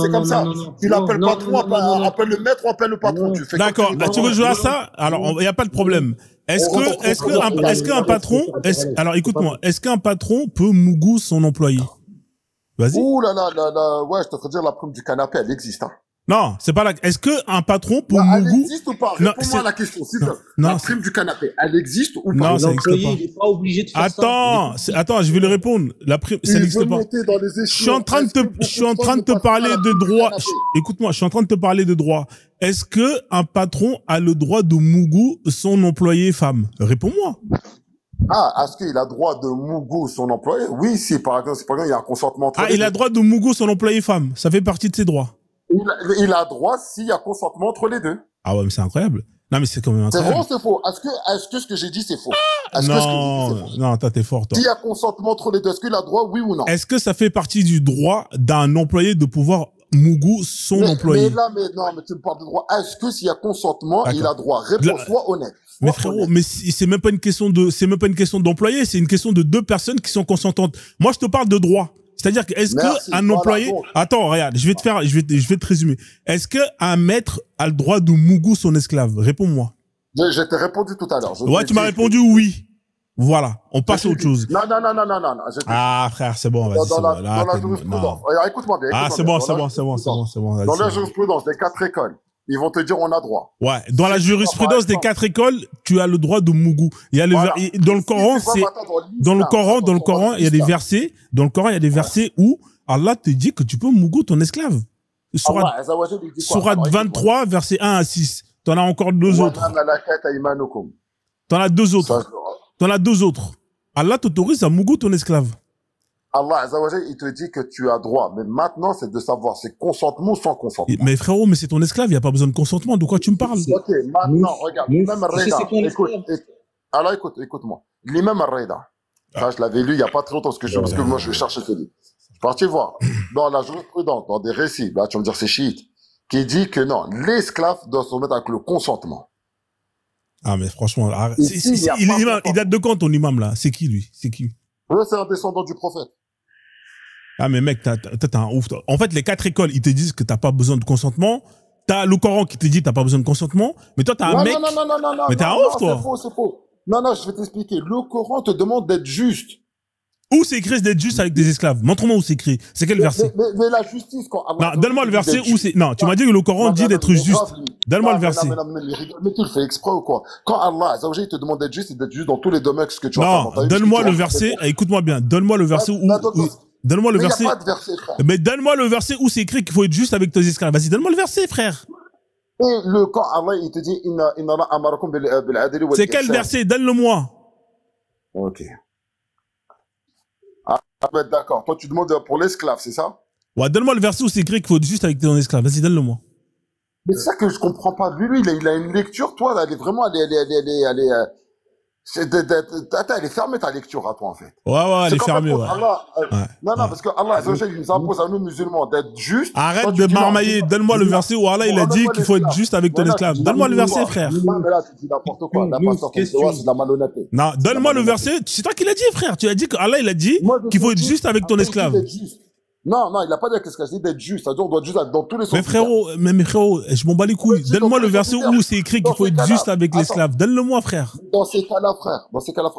C'est comme ça. Tu l'appelles patron, appelle le maître ou appelle le patron. D'accord. Tu veux jouer à ça? Alors, il n'y a pas de problème. Est-ce qu'un patron, alors écoute-moi, est-ce qu'un patron peut mougou son employé? Vas-y. Ouh là, ouais, je te ferais dire la prime du canapé, elle existe, hein. Non, c'est pas est-ce qu'un patron peut elle mougou? existe ou pas? Réponds-moi à la question, s'il te plaît. La prime du canapé, elle existe ou pas? Non, ça n'existe pas. Il n'est pas obligé de faire ça. Attends, je vais le répondre. La prime, ça n'existe pas. Je suis en train de te parler de droit. Écoute-moi, je suis en train de te parler de droit. Est-ce que un patron a le droit de mougou son employé femme? Réponds-moi. Ah, est-ce qu'il a droit de mougou son employé? Oui, si par exemple, il y a un consentement entre les deux. Il a droit de mougou son employé femme. Ça fait partie de ses droits. Il a droit s'il y a consentement entre les deux. Ah ouais, mais c'est incroyable. Non, mais c'est quand même incroyable. C'est vrai ou c'est faux? Est-ce que ce que j'ai dit, c'est faux? Non, t'es fort, toi. S'il y a consentement entre les deux, est-ce qu'il a droit, oui ou non? Est-ce que ça fait partie du droit d'un employé de pouvoir mougou son employé? Mais tu me parles de droit. Est-ce que s'il y a consentement, il a droit? Réponds-toi honnête. Mais frérot, mais c'est même pas une question d'employé, c'est une question de deux personnes qui sont consentantes. Moi, je te parle de droit. C'est-à-dire que est-ce qu'un employé, attends, regarde, je vais te résumer. Est-ce qu'un maître a le droit de mougou son esclave? Réponds-moi. Je t'ai répondu tout à l'heure. Ouais, tu m'as répondu oui. Voilà, on passe à autre chose. Non. Ah, frère, c'est bon, vas-y, c'est bon. Dans la jurisprudence. Écoute-moi bien. Ah, c'est bon. Dans la jurisprudence des 4 écoles, ils vont te dire on a droit. Ouais, dans la jurisprudence des 4 écoles, tu as le droit de mougou. Il y a dans le Coran, dans le Coran, il y a des versets, où Allah te dit que tu peux mougou ton esclave. Sourate 23, versets 1 à 6. T'en as encore deux autres. T'en as deux autres. Allah t'autorise à mougou ton esclave. Allah Azzawajal, il te dit que tu as droit. Mais maintenant, c'est de savoir, c'est consentement ou sans consentement. Mais frérot, mais c'est ton esclave, il n'y a pas besoin de consentement. De quoi tu me parles? Ok, maintenant, regarde. L'imam Al-Raida. Écoute-moi. L'imam Al-Raida. Ça, je l'avais lu il n'y a pas très longtemps, parce que moi, je cherchais ce livre. Je suis parti voir. Dans la jurisprudence, dans des récits, là, tu vas me dire c'est chiite, qui dit que non, l'esclave doit se mettre avec le consentement. Ah, mais franchement, il date de quand ton imam, là? C'est qui, lui? C'est qui? C'est un descendant du prophète. Ah, mais mec, t'as un ouf. En fait, les 4 écoles, ils te disent que t'as pas besoin de consentement. T'as le Coran qui te dit que t'as pas besoin de consentement. Mais toi, t'as un mec. Non. Mais t'es un ouf, toi. C'est faux. Non, je vais t'expliquer. Le Coran te demande d'être juste. Où c'est écrit d'être juste avec des esclaves? Montre-moi où c'est écrit. C'est quel verset? Mais la justice, quand Allah... Non, donne-moi le verset où c'est... Non, tu m'as dit que le Coran dit d'être juste. Donne-moi le verset. Mais tu le fais exprès ou quoi? Quand Allah, il te demande d'être juste, c'est d'être juste dans tous les domaines que tu vas faire. Non, donne-moi le verset. Écoute-moi bien. Donne-moi le verset où... Donne-moi le verset. Mais donne-moi le verset où c'est écrit qu'il faut être juste avec tes esclaves. Vas-y, donne-moi le verset, frère. Et quand Allah, il te dit, c'est quel verset? Donne-le-moi. Ok. Ah, d'accord. Toi, tu demandes pour l'esclave, c'est ça? Ouais, donne-moi le verset où c'est écrit qu'il faut être juste avec ton esclave. Vas-y, donne-le-moi. Mais c'est ça que je comprends pas. Lui, il a une lecture, toi, elle est vraiment, elle est fermée, ta lecture à toi, en fait. Ouais, elle est fermée, ouais. Non, parce que Allah, il nous impose à nous musulmans d'être justes. Arrête de marmailler. Donne-moi le verset où Allah, il a dit qu'il faut être juste avec ton esclave. Donne-moi le verset, frère. Non, mais là, tu dis n'importe quoi. La pasteur, c'est de la malhonnêteté. Non, donne-moi le verset. C'est toi qui l'as dit, frère. Tu as dit qu'Allah, il a dit qu'il faut être juste avec ton esclave. Non, il a pas dit qu'est-ce qu'il a dit d'être juste. C'est-à-dire, on doit être juste dans tous les sens. Mais frérot, je m'en bats les couilles. Donne-moi le verset où c'est écrit qu'il faut être juste avec l'esclave. Donne-le-moi, frère. Dans ces cas-là, frère.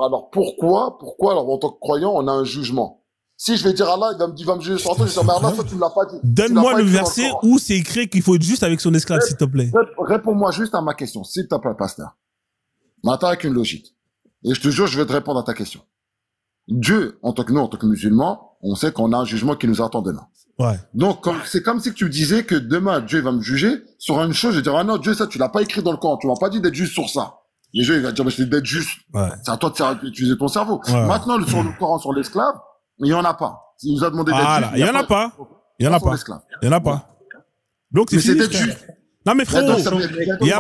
Alors, pourquoi, alors, en tant que croyant, on a un jugement? Si je vais dire Allah, il va me juger sur toi, je vais dire, mais Allah, ça, tu me l'as pas dit. Donne-moi le verset où c'est écrit qu'il faut être juste avec son esclave, s'il te plaît. Réponds-moi juste à ma question, s'il te plaît, pasteur. Maintenant, avec une logique. Et je te jure, je vais te répondre à ta question. Dieu, en tant que musulmans, on sait qu'on a un jugement qui nous attend demain. Ouais. Donc, c'est comme si tu disais que demain, Dieu va me juger sur une chose. Je vais dire, ah non, Dieu, ça, tu l'as pas écrit dans le Coran. Tu m'as pas dit d'être juste sur ça. Et Dieu, il va dire, mais je d'être juste. Ouais. C'est à toi d'utiliser ton cerveau. Ouais. Maintenant, sur le Coran, sur l'esclave, il y en a pas. Il nous a demandé d'être juste. Il y en a pas. Il y en a pas. Il y en a pas. Donc, c'est fini. D'être juste. Non, mais frérot, il y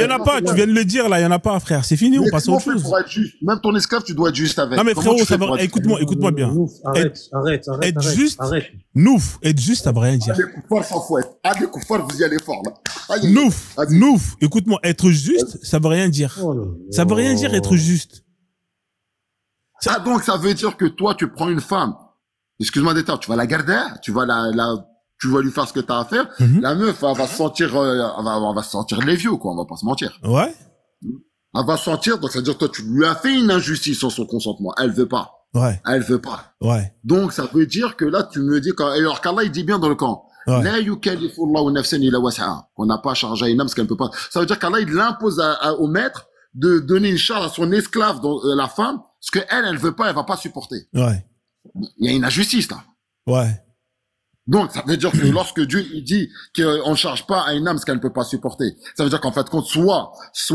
en a pas, tu viens de le dire, là, il y en a pas, frère. C'est fini, on passe à autre chose. Pour être juste. Même ton esclave, tu dois être juste avec. Non, mais frérot, écoute-moi bien. Arrête. Être juste, être juste, ça veut rien dire. Allez, Koufar s'en fouette. Allez, Koufar, vous y allez fort, là. Nouf, écoute-moi, être juste, ça veut rien dire. Ça veut rien dire être juste. Ah, donc, ça veut dire que toi, tu prends une femme. Excuse-moi d'état, tu vas la garder, tu vas tu vas lui faire ce que t'as à faire. La meuf, elle va se sentir, elle va se sentir les vieux, quoi. On va pas se mentir. Ouais. Elle va se sentir, donc ça veut dire que toi, tu lui as fait une injustice sans son consentement. Elle veut pas. Ouais. Elle veut pas. Ouais. Donc, ça veut dire que là, tu me dis alors qu'Allah, il dit bien dans le Coran. La yukallifullahu nafsan illa wus'aha. Qu'on n'a pas chargé à une âme ce qu'elle peut pas. Ça veut dire qu'Allah, il impose au maître de donner une charge à son esclave, la femme, ce que elle veut pas, elle va pas supporter. Ouais. Il y a une injustice, là. Ouais. Donc, ça veut dire que lorsque Dieu, il dit qu'on ne charge pas à une âme ce qu'elle ne peut pas supporter, ça veut dire qu'en fait, soit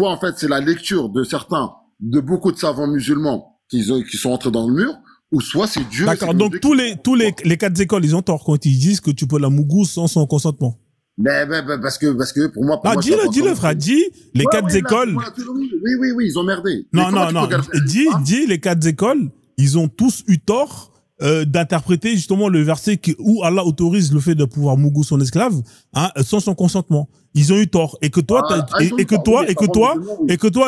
en fait, c'est la lecture de beaucoup de savants musulmans qui sont entrés dans le mur, ou soit c'est Dieu. D'accord. Donc, tous les quatre écoles, ils ont tort quand ils disent que tu peux la mougou sans son consentement. Mais, parce que pour moi, dis-le, frère, dis, les quatre écoles. Oui, ils ont merdé. Non. Dis, les quatre écoles, ils ont tous eu tort d'interpréter justement le verset où Allah autorise le fait de pouvoir mougou son esclave sans son consentement. Ils ont eu tort et que toi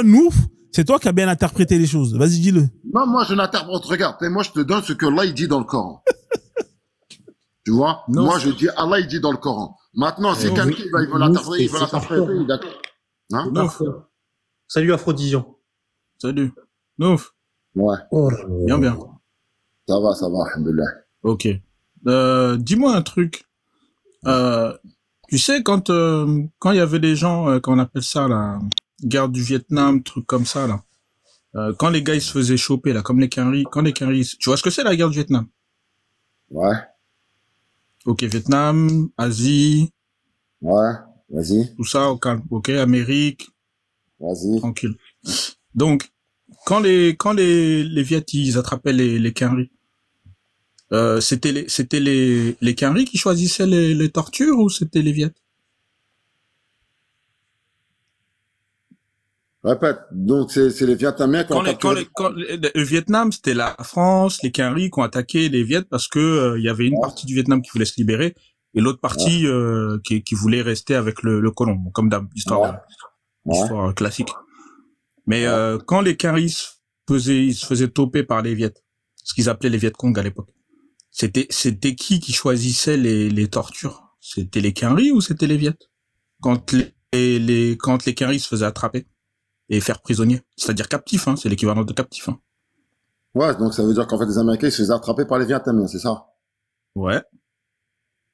nous c'est toi qui as bien interprété les choses. Vas-y, dis-le. Non, moi je n'interprète, regarde, moi je te donne ce que Allah il dit dans le Coran. Tu vois? Non, moi je dis Allah il dit dans le Coran. Maintenant si quelqu'un il veut l'interpréter, d'accord. Hein? Salut Aphrodisian. Salut. Nouf. Ouais. Bien. Ça va, alhamdoulilah. Ok. Dis-moi un truc. Tu sais, quand il y avait des gens, qu'on appelle ça la guerre du Vietnam, truc comme ça, là. Quand les gars, ils se faisaient choper, là, comme les Quinri, tu vois ce que c'est la guerre du Vietnam? Ouais. Ok, Vietnam, Asie. Ouais, vas-y. Tout ça, au calme. Ok, Amérique. Vas-y. Tranquille. Donc, quand les Viet, ils attrapaient les Quinri, c'était les Quinri qui choisissaient les tortures ou c'était les Viet? Répète. Donc, c'est les Vietnamiens qui ont le Vietnam, c'était la France, les Quinri qui ont attaqué les Viet parce que, il y avait une partie du Vietnam qui voulait se libérer et l'autre partie, qui voulait rester avec le colon. Comme d'histoire, histoire classique. Mais, quand les Quinri ils se faisaient toper par les Viet, ce qu'ils appelaient les Viet Cong à l'époque. C'était qui choisissait les tortures? C'était les Quinri ou c'était les Viet? Quand les Quinri se faisaient attraper et faire prisonnier. C'est-à-dire captif, c'est l'équivalent de captif, Ouais, donc ça veut dire qu'en fait, les Américains, ils se faisaient attraper par les Vietnamiens, c'est ça? Ouais.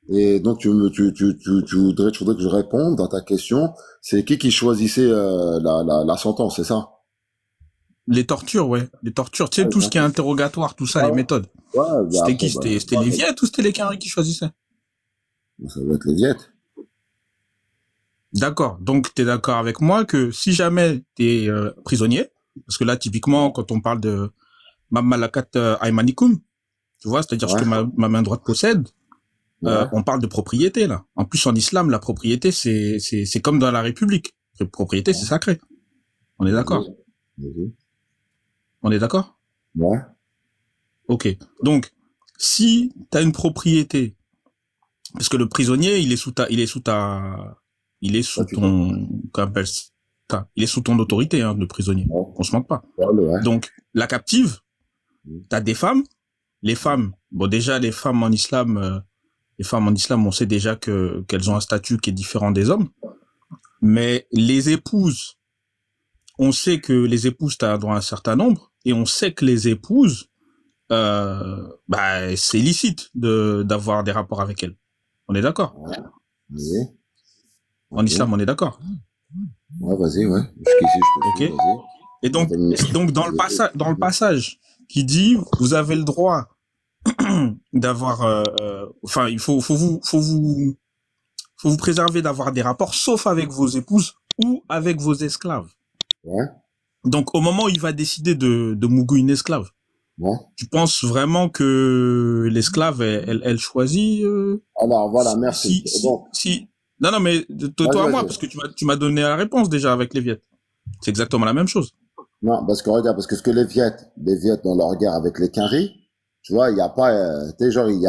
Et donc, tu voudrais que je réponde à ta question. C'est qui choisissait la sentence, c'est ça? Les tortures, ouais. Les tortures, tu sais, tout ce qui est interrogatoire, tout ça, les méthodes. Ouais, c'était qui? C'était les Viettes ou c'était les Caries qui choisissaient? Ça doit être les Viettes. D'accord. Donc, t'es d'accord avec moi que si jamais t'es prisonnier, parce que là, typiquement, quand on parle de Mamalakat Aymanikum, tu vois, c'est-à-dire ce que ma main droite possède, on parle de propriété, là. En plus, en islam, la propriété, c'est comme dans la République. La propriété, c'est sacré. On est d'accord? On est d'accord? Ouais. Ok. Donc, si t'as une propriété, parce que le prisonnier, il est sous ton, il est sous ton autorité, hein, le prisonnier. On se manque pas. Donc, la captive, t'as des femmes. Les femmes, bon, déjà, les femmes en islam, on sait déjà qu'elles ont un statut qui est différent des hommes. Mais les épouses, on sait que les épouses, t'as droit à un certain nombre, et on sait que les épouses, c'est illicite d'avoir des rapports avec elles. On est d'accord? Oui. En islam, on est d'accord? Ouais, vas-y, ouais. Jusqu'ici, je peux. Ok. Et donc dans le passage qui dit, vous avez le droit d'avoir, il faut vous préserver d'avoir des rapports, sauf avec vos épouses ou avec vos esclaves. Ouais. Donc, au moment où il va décider de mougou une esclave, tu penses vraiment que l'esclave, elle choisit Alors, voilà, merci. Non, mais toi à moi, parce que tu m'as donné la réponse déjà avec les Viettes. C'est exactement la même chose. Non, parce que regarde, parce que ce que les Viettes dans leur guerre avec les Caries, tu vois, il y a pas, il y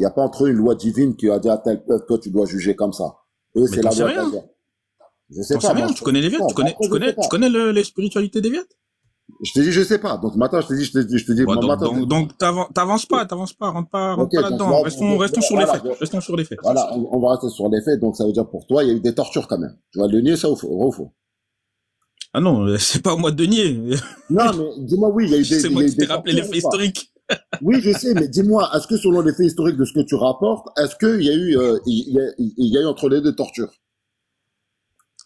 a pas entre eux une loi divine qui a dit à tel peuple, toi, tu dois juger comme ça. Eux, c'est la loi de la guerre. Je sais pas. Rien, tu connais les Viettes, tu connais les spiritualités des Viettes? Je te dis, je sais pas. Donc, maintenant, je te dis, donc, t'avances pas, rentre pas là-dedans. Restons sur les faits. Voilà, on va rester sur les faits. Donc, ça veut dire pour toi, il y a eu des tortures quand même. Tu vas le nier, ça ou faux? Ah non, c'est pas au mois de nier. Non, mais dis-moi, oui, il y a eu des. C'est moi qui t'ai rappelé les faits historiques. Oui, je sais, mais dis-moi, est-ce que selon les faits historiques de ce que tu rapportes, est-ce qu'il y a eu, il y a eu entre les deux tortures?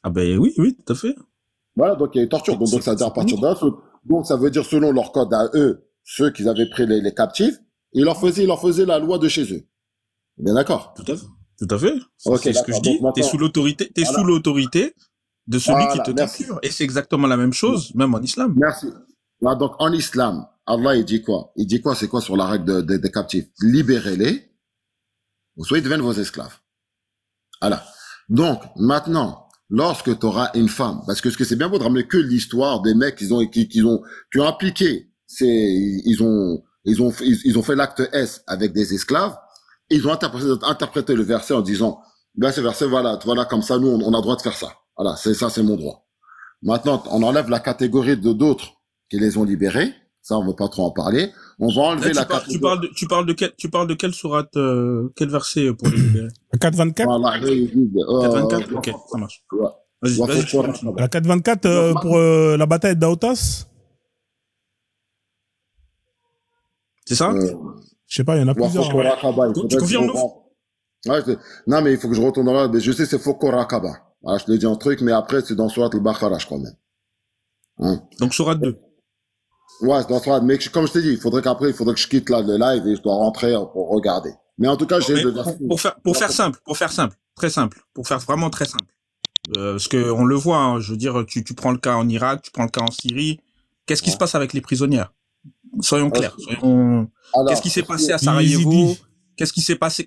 Ah ben oui, tout à fait. Voilà, donc il y a eu torture. Donc ça veut dire à partir de là, donc ça veut dire selon leur code à eux, ceux qu'ils avaient pris les captifs, ils leur faisaient la loi de chez eux. Bien d'accord? Tout à fait. Okay, c'est ce que je dis. T'es sous l'autorité de celui qui te capture. Et c'est exactement la même chose, même en islam. Merci. Là, donc en islam, Allah il dit quoi? Il dit quoi? C'est quoi sur la règle des captifs? Libérez-les, ou soit ils deviennent vos esclaves. Voilà. Donc maintenant, lorsque tu auras une femme, parce que c'est bien beau de ramener que l'histoire des mecs qui ont appliqué, ils ont fait l'acte S avec des esclaves, ils ont interprété le verset en disant, ben ce verset, voilà comme ça, nous on a le droit de faire ça. Voilà, c'est mon droit. Maintenant, on enlève la catégorie de d'autres qui les ont libérés. Ça, on veut pas trop en parler. On va enlever catégorie. Tu parles de quelle sourate, quel verset pour les libérer? 4.24? Voilà, 4.24? Ok, ça marche. Ouais. Vas-y. La 4.24 pour la bataille d'Aotas? C'est ça? Je sais pas, il y en a plusieurs. Tu confirmes? Non, mais il faut que je retourne là. Mais je sais, c'est Fokorakaba. Alors, je te le dis en truc, mais après, c'est dans Surat al-Baqarah, je crois même. Hein? Donc, Surat 2. Ouais, c'est dans Surat, mais comme je t'ai dit, il faudrait que je quitte là le live et je dois rentrer pour regarder. Mais en tout cas, pour faire simple, très simple, pour faire vraiment très simple. Parce que on le voit, hein, je veux dire, tu prends le cas en Irak, tu prends le cas en Syrie. Qu'est-ce qui se passe avec les prisonnières? Soyons clairs. Qu'est-ce qui s'est passé à Sarajevo? Qu'est-ce qui se passe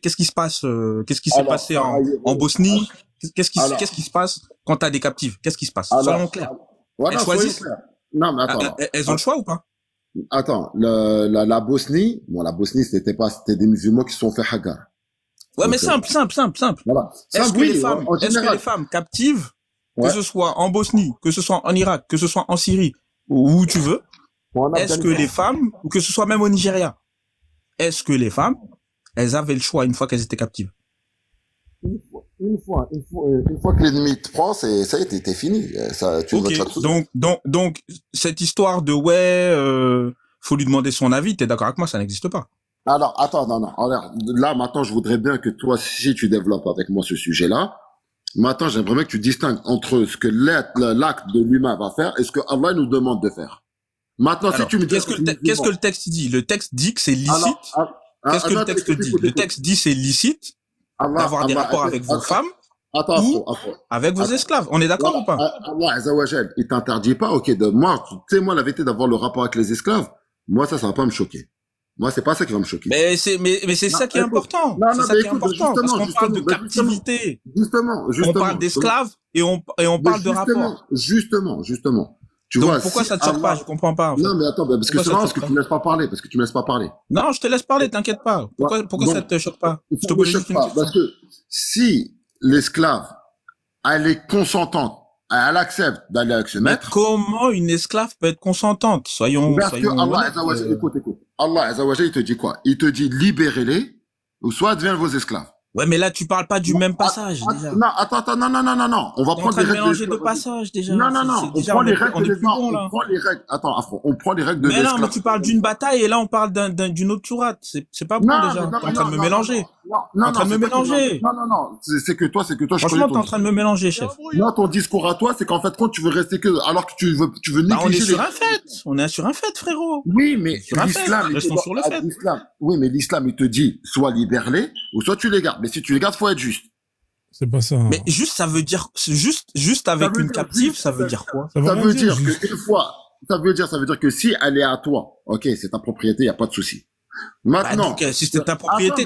en Bosnie? Qu'est-ce qui se passe quand t'as des captives? Qu'est-ce qui se passe? Soyons clairs. Elles choisissent. Non, mais attends. Elles ont le choix ou pas? Attends, la Bosnie, c'était des musulmans qui se sont fait hagar. Ouais, donc, mais simple. Voilà. Est-ce que les femmes captives, que ce soit en Bosnie, que ce soit en Irak, que ce soit en Syrie, ou où tu veux, est-ce que les femmes, ou que ce soit même au Nigeria, est-ce que les femmes, elles avaient le choix une fois qu'elles étaient captives? Une fois que l'ennemi te prend, ça y est, t'es fini. Donc, cette histoire de faut lui demander son avis. T'es d'accord avec moi? Ça n'existe pas. Alors, attends, non. Alors, là, maintenant, je voudrais bien que toi, si tu développes avec moi ce sujet-là, maintenant, j'aimerais bien que tu distingues entre ce que l'acte de l'humain va faire et ce que Allah nous demande de faire. Maintenant, Alors, si tu me dis... qu'est-ce que le texte dit? Le texte dit que c'est licite. Qu'est-ce que le texte dit? Le texte dit c'est licite d'avoir des rapports avec vos femmes ou avec vos esclaves. On est d'accord ou pas? Allah Azzawajal, il t'interdit pas, ok, moi, tu sais, moi, la vérité d'avoir le rapport avec les esclaves, moi, ça va pas me choquer. Moi, c'est pas ça qui va me choquer. Mais c'est ça qui est important. C'est ça qui est important. Parce qu'on parle de captivité. Justement. On parle d'esclaves et on parle de rapport. Justement. Tu Donc vois, pourquoi ça te choque pas? Je comprends pas. En fait. Non, mais attends, parce que c'est marrant, parce que tu me laisses pas parler. Non, je te laisse parler, t'inquiète pas. Pourquoi ça te choque pas? Je te pose juste une question. Parce que si l'esclave, elle est consentante, elle accepte d'aller avec ce maître. Mais comment une esclave peut être consentante? Soyons que Allah Azzawajal, écoute. Allah Azzawajal, il te dit quoi? Il te dit libérez-les, ou soit deviennent vos esclaves. Ouais, mais là, tu parles pas du même passage, déjà. Non, attends, non. On va prendre les règles. mélanger deux passages, déjà. Non. On prend les règles de l'esclave. Attends, on prend les règles de l'esclave. Mais non, mais tu parles d'une bataille et là, on parle d'une autre sourate. C'est pas bon, déjà. T'es en train de me mélanger. Non, c'est que toi, franchement, t'es en train de me mélanger, chef. Non, ton discours à toi, c'est qu'en fait, quand tu veux rester que, alors que tu veux négliger. On est sur un fait. On est sur un fait, frérot. Oui, mais l'islam, sur le fait. Oui, mais l'islam, il te dit, soit libère-les, ou soit tu les gardes. Mais si tu les gardes, faut être juste. C'est pas ça. Mais juste, ça veut dire, juste avec une captive, ça veut dire quoi? Ça veut dire que une fois, ça veut dire que si elle est à toi, ok, c'est ta propriété, y a pas de souci. Maintenant. Donc, si c'est ta propriété,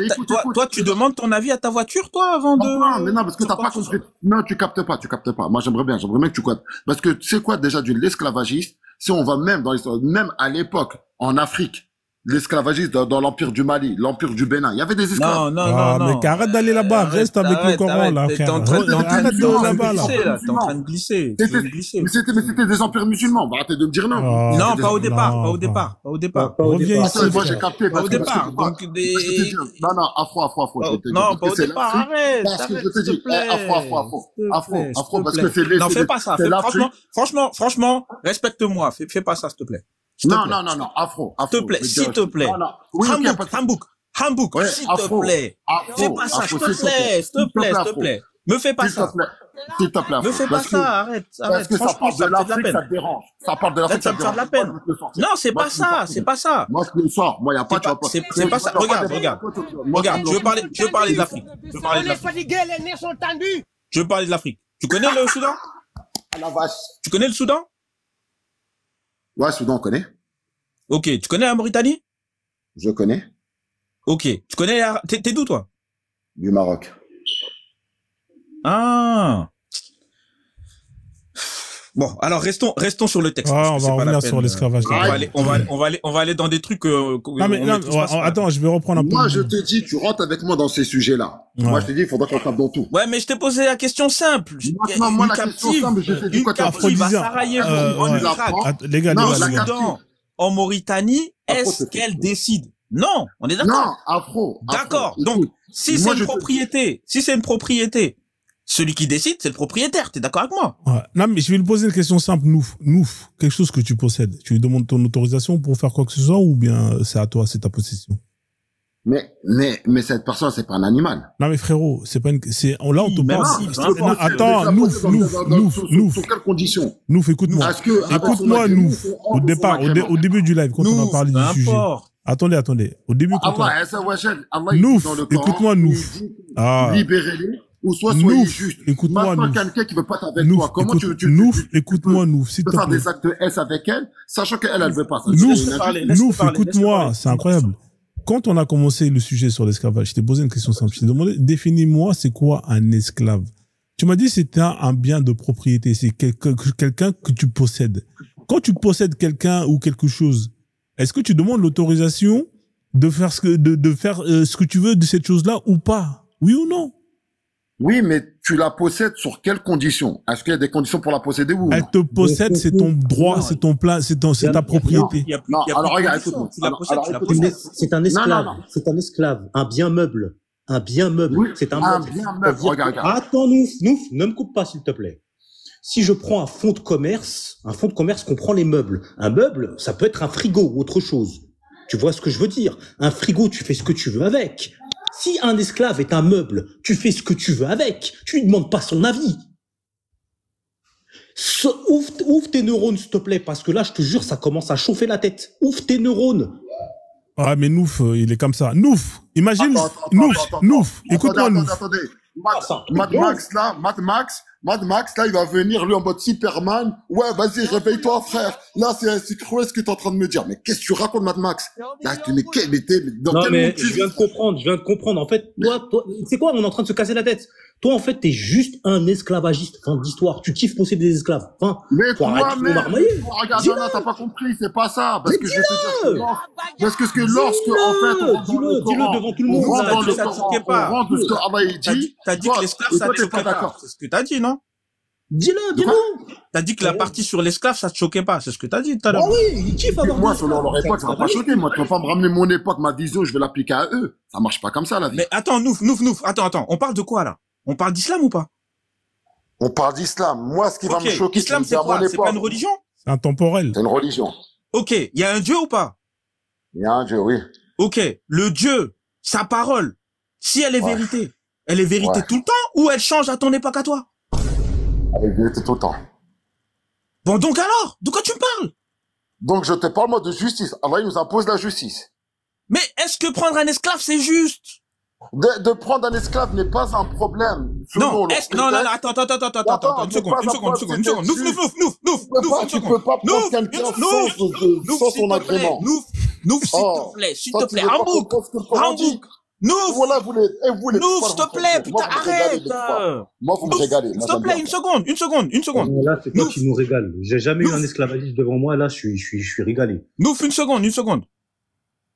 toi, tu demandes ton avis à ta voiture, toi, avant de. Non, mais non, parce que t'as pas compris. Non, tu captes pas. Moi, j'aimerais bien que tu captes. Parce que tu sais quoi, déjà, l'esclavagiste, si on va même dans l'histoire, même à l'époque, en Afrique, l'esclavagiste dans l'Empire du Mali, l'Empire du Bénin, il y avait des esclaves. Non. Mais arrête d'aller là-bas, reste avec le Coran, là, frère. Arrête de là-bas, là. T'es en train de glisser. Mais c'était des empires musulmans. Arrêtez de me dire non. Non, pas au départ. Reviens ici. Moi, j'ai capté. Pas au départ. Donc, Non, afro. Non, pas au départ. Arrête. Parce que je te dis, afro, parce que c'est non, fais pas ça. Franchement, respecte-moi. Fais pas ça, s'il te plaît. Non, afro. S'il te plaît, s'il te plaît. Hambouk, s'il te plaît. Fais pas ça, s'il te plaît. Me fais pas ça. S'il te plaît. Me fais pas ça, arrête. Parce que ça parle de l'Afrique, ça te dérange. Ça parle de l'Afrique, ça te fait de la peine. Non, c'est pas ça. Moi, je le sors. Moi, y a pas de c'est pas ça. Regarde. Je veux parler de l'Afrique. Je veux parler de l'Afrique. Tu connais le Soudan? La vache. Tu connais le Soudan? Ouais, Soudan, on connaît. Ok, tu connais la Mauritanie? Je connais. Ok, tu connais... T'es d'où, toi? Du Maroc. Ah. Bon, alors restons sur le texte. On va revenir sur l'esclavage. On va aller dans des trucs... attends, je vais reprendre un peu. Moi, je te dis, tu rentres avec moi dans ces sujets-là. Ouais. Moi, je te dis, il faudra qu'on tape dans tout. Ouais, mais je t'ai posé la question simple. Maintenant, moi, la question simple, je te dis quoi, captive à Sarajevo, en Irak, les gars, au Soudan, en Mauritanie, est-ce qu'elle décide? Non, on est d'accord. Non, afro. D'accord. Donc, si c'est une propriété, celui qui décide, c'est le propriétaire. T'es d'accord avec moi? Ouais. Non, mais je vais lui poser une question simple. Nouf, quelque chose que tu possèdes. Tu lui demandes ton autorisation pour faire quoi que ce soit ou bien c'est à toi, c'est ta possession? Mais cette personne, c'est pas un animal. Non, mais frérot, c'est pas là, on te parle. Attends, Nouf. Sur quelles conditions? Nouf, écoute-moi. Écoute-moi, Nouf. Au début du live, quand on a parlé du sujet. Attendez. Au début, Nouf, écoute-moi, Nouf. Libérez-les. Ou soit soyez juste. Écoute-moi, Nouf. Quelqu'un qui veut pas avec toi. Comment écoute-moi, Nouf, s'il te plaît. faire des actes S avec elle, sachant qu'elle veut pas. Nouf, écoute-moi, c'est incroyable. Quand on a commencé le sujet sur l'esclavage, je t'ai posé une question simple. Je t'ai demandé, définis-moi, c'est quoi un esclave? Tu m'as dit c'était un bien de propriété, c'est quelqu'un que tu possèdes. Quand tu possèdes quelqu'un ou quelque chose, est-ce que tu demandes l'autorisation de faire ce que tu veux de cette chose-là ou pas? Oui ou non? Oui, mais tu la possèdes sur quelles conditions? Est-ce qu'il y a des conditions pour la posséder ou non? Elle te possède, c'est ton droit, c'est ton plein, c'est ta propriété. Non, alors regarde, écoute-moi. C'est un esclave. C'est un esclave. Un bien meuble. Oui, c'est un bien meuble. Regarde. Attends, Nouf, ne me coupe pas, s'il te plaît. Si je prends un fonds de commerce comprend les meubles. Un meuble, ça peut être un frigo ou autre chose. Tu vois ce que je veux dire? Un frigo, tu fais ce que tu veux avec. Si un esclave est un meuble, tu fais ce que tu veux avec. Tu lui demandes pas son avis. Ouvre tes neurones, s'il te plaît, parce que là, je te jure, ça commence à chauffer la tête. Ouvre tes neurones. Ah, mais Nouf, il est comme ça. Nouf, imagine, Nouf, écoute-moi, Nouf. Attendez. Mad Max, là, il va venir, lui, en mode Superman. Ouais, vas-y, réveille-toi, frère. Là, c'est cruel ce que t'es en train de me dire. Mais qu'est-ce que tu racontes, Mad Max? Là, je viens de comprendre. En fait, toi, c'est quoi? On est en train de se casser la tête. Toi, en fait, t'es juste un esclavagiste, fin d'histoire. Tu kiffes posséder des esclaves. Enfin, mais toi-même, regarde, non, t'as pas compris, c'est pas ça. Parce que je vais te dire, parce que lorsque, en fait, dis-le devant tout le monde. Ça te choquait pas. On rentre de ce que Allah dit. T'as dit que l'esclave, ça te choquait pas. C'est ce que t'as dit, non? Dis-le. T'as dit que la partie sur l'esclave, ça te choquait pas. C'est ce que t'as dit tout à l'heure. Ah oui, il kiffe avoir moi, selon leur époque, ça va pas choquer. Moi, tu vas pas me ramener mon époque, ma vision, je vais l'appliquer à eux. Ça marche pas comme ça, la vie. Mais attends, Nouf. Attends. On parle de quoi, là? On parle d'islam ou pas? On parle d'islam. Moi, ce qui va me choquer, l'islam, c'est quoi? C'est pas une religion? C'est intemporel. C'est une religion. Ok. Il y a un Dieu ou pas? Il y a un Dieu, oui. Ok. Le Dieu, sa parole, si elle est vérité, elle est vérité tout le temps ou elle change à ton époque à toi? Elle est vérité tout le temps. Bon, donc alors, de quoi tu me parles? Donc, je te parle, moi, de justice. Allah, il nous impose la justice. Mais est-ce que prendre un esclave, c'est juste? De prendre un esclave n'est pas un problème. Non, attends, une seconde. Nouf, tu peux pas prendre quelqu'un sans son agrément. Nouf, s'il te plaît, Rambouk. Nouf, voilà, vous s'il te plaît, putain, arrête. Moi, vous me régalez. S'il te plaît, une seconde. Là, c'est toi qui nous régale. J'ai jamais eu un esclavagiste devant moi, là, je suis régalé. Nouf, une seconde.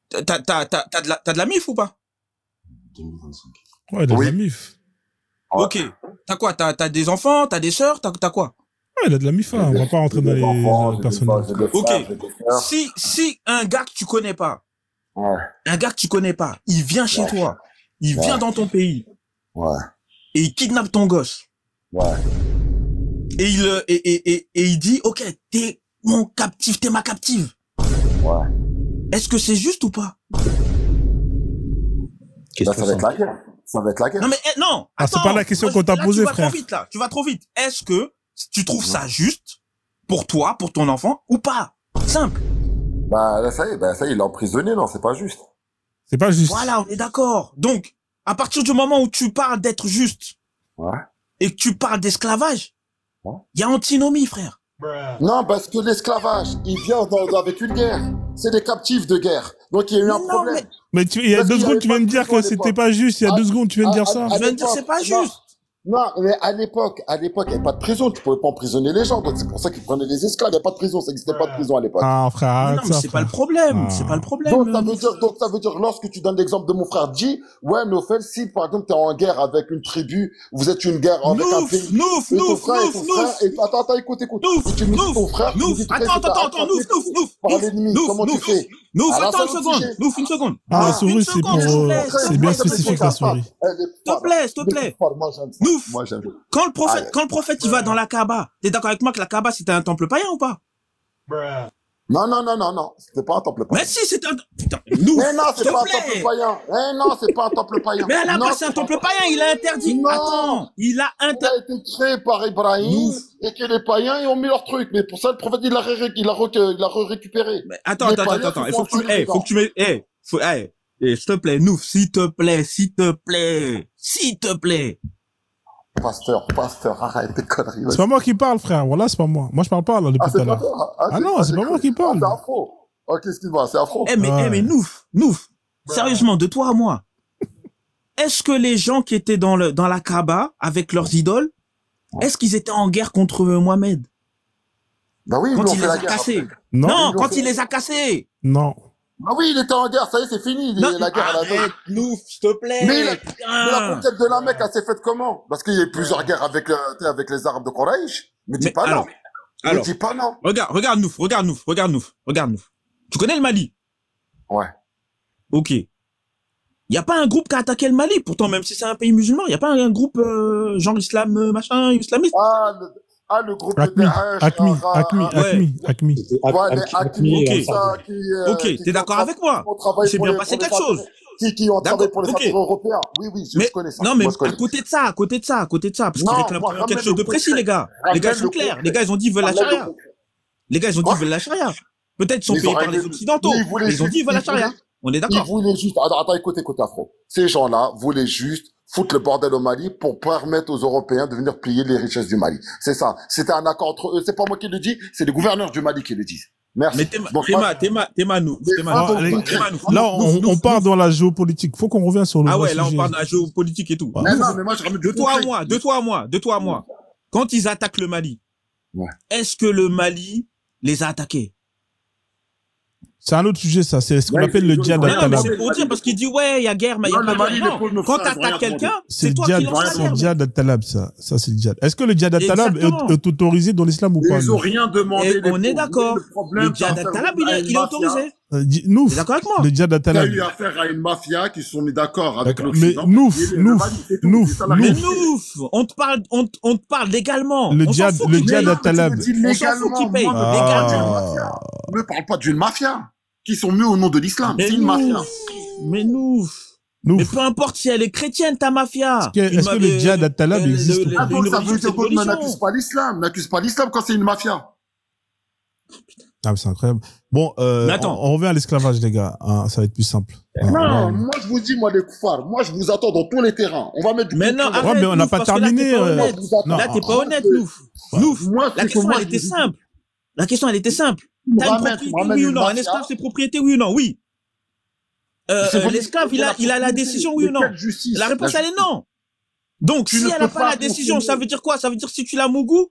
T'as de la mif ou pas? 2025. Ouais, il a de la mif. Ok. T'as quoi? T'as des enfants? T'as des sœurs? T'as quoi? Ouais, il a de la mif, hein. On va pas rentrer dans les personnages. Ok. Si un gars que tu connais pas, il vient chez toi, il vient dans ton pays, et il kidnappe ton gosse, et il dit, ok, t'es mon captif, t'es ma captive. Est-ce que c'est juste ou pas? Ça va être la guerre. Non, mais non. Ah, c'est pas la question qu'on t'a posée, frère. Tu vas trop vite. Est-ce que tu trouves ça juste pour toi, pour ton enfant, ou pas? Simple. Là, ça y est, il est emprisonné, non, c'est pas juste. C'est pas juste. Voilà, on est d'accord. Donc, à partir du moment où tu parles d'être juste, et que tu parles d'esclavage, il y a antinomie, frère. Non, parce que l'esclavage, il vient avec une guerre. C'est des captifs de guerre. Donc, il y a eu un problème. Mais il y a 2 secondes, tu viens de dire que c'était pas juste. Il y a 2 secondes, tu viens de dire ça. Je viens de dire c'est pas juste. Non, mais à l'époque, il n'y avait pas de prison. Tu pouvais pas emprisonner les gens. Donc, c'est pour ça qu'ils prenaient les esclaves. Il n'y a pas de prison. Ça n'existait pas de prison à l'époque. Ah, frère. Non, mais c'est pas le problème. C'est pas le problème. Donc, ça veut dire, lorsque tu donnes l'exemple de mon frère G, Nofel, si, par exemple, t'es en guerre avec une tribu, vous êtes une guerre avec un pays. Nouf. Attends, écoute. Nouf. Ton frère. Attends, Nouf. Par l'ennemi, comment tu fais? Nouf, attends une seconde. La souris, c'est bien spécifique, la souris. S'il te plaît. Nouf. Quand le prophète, il va dans la Kaaba, t'es d'accord avec moi que la Kaaba, c'était un temple païen ou pas? Non. C'était pas un temple païen. Mais si, c'était un... Putain, Nouf. Mais non, c'est pas un temple païen. C'est pas un temple païen. Mais à la base, c'est un temple païen, il a interdit. Non. Attends, il a interdit. Il a été créé par Ibrahim, et que les païens, ils ont mis leur truc. Mais pour ça, le prophète, il l'a récupéré. Mais attends. Il faut que tu mets, s'il te plaît, Nouf, s'il te plaît. Pasteur, arrête tes conneries. C'est pas moi qui parle, frère. Voilà, c'est pas moi. Moi, je parle pas, là, depuis tout à l'heure. Non, c'est pas moi qui parle. C'est afro. Ok, excuse-moi, c'est afro. Mais Nouf, sérieusement, de toi à moi. Est-ce que les gens qui étaient dans la Kaaba, avec leurs idoles, est-ce qu'ils étaient en guerre contre Mohamed? Bah oui, quand il les a cassés. Non, quand il les a cassés. Non. Ah oui, il était en guerre, ça y est, c'est fini, la guerre à la veille. Nouf, s'il te plaît. Mais la conquête de la Mecque, elle s'est faite comment? Parce qu'il y a eu plusieurs guerres avec les Arabes de Quraysh. Mais dis pas non. Alors, dis pas non. Regarde Nouf. Tu connais le Mali? Ouais. Ok. Il y a pas un groupe qui a attaqué le Mali, pourtant, même si c'est un pays musulman, il y a pas un groupe, genre islamiste? Ah, le groupe Acme, de Daesh. Acme. Ouais, les Acme, Ok, t'es d'accord avec moi? Il s'est bien passé quelque chose. Qui ont travaillé pour les acteurs européens. Oui, je connais ça. Non, mais à côté de ça, parce qu'ils réclament quelque chose de précis, les gars. Les gars, ils sont clairs. Les gars, ils ont dit, ils veulent la charia. Peut-être qu'ils sont payés par les Occidentaux. Ils ont dit, ils veulent la charia. On est d'accord. Ils voulaient juste, attends, écoute, Afro. Ces gens-là voulaient juste foutre le bordel au Mali pour permettre aux Européens de venir piller les richesses du Mali. C'est ça. C'était un accord entre eux. C'est pas moi qui le dis, c'est les gouverneurs du Mali qui le disent. Merci. Mais Théma, nous. Là, on part dans la géopolitique. Faut qu'on revienne sur le Ah ouais, là, on parle de la géopolitique et tout. Mais non, mais moi, je ramène de toi à moi. Quand ils attaquent le Mali, est-ce que le Mali les a attaqués? C'est un autre sujet, ça. C'est ce qu'on appelle le djihad al-Talab. Non, c'est pour dire, parce qu'il dit, ouais, il y a guerre, mais il y a pas de guerre. Non, quand t'attaques quelqu'un, c'est toi qui lance la guerre. C'est le djihad al-Talab, ça. Ça, c'est le djihad. Est-ce que le djihad al-Talab est autorisé dans l'islam ou pas? Ils ont rien demandé. On est d'accord. Le djihad al-Talab, il est autorisé. Nouf. D'accord avec moi. Le djihad al-Talab. Il y a eu affaire à une mafia qui se sont mis d'accord avec l'Occident. Mais Nouf. On te parle légalement. Le djihad al-Talab. On s'en fout qui paye. Légalement. Ne parle pas d'une mafia. Qui sont mieux au nom de l'islam. C'est une mafia. Mais Mais peu importe si elle est chrétienne, ta mafia. Est-ce que le djihad al-Talab existe ou pas? Ça veut dire qu'on n'accuse pas l'islam. N'accuse pas l'islam quand c'est une mafia. Ah, c'est incroyable. Bon, on revient à l'esclavage, les gars. Ça va être plus simple. Non, moi je vous dis, moi les koufars, moi je vous attends dans tous les terrains. On va mettre du. Mais non, arrête, mais on n'a pas terminé. Là, t'es pas honnête, Nouf. La question, elle était simple. T'as une propriété, oui ou non? Un esclave, c'est propriété, oui ou non? Oui. L'esclave, il a la décision, oui ou non? La réponse, elle est non. Donc, si elle n'a pas la décision, ça veut dire quoi? Ça veut dire si tu l'as Mougou,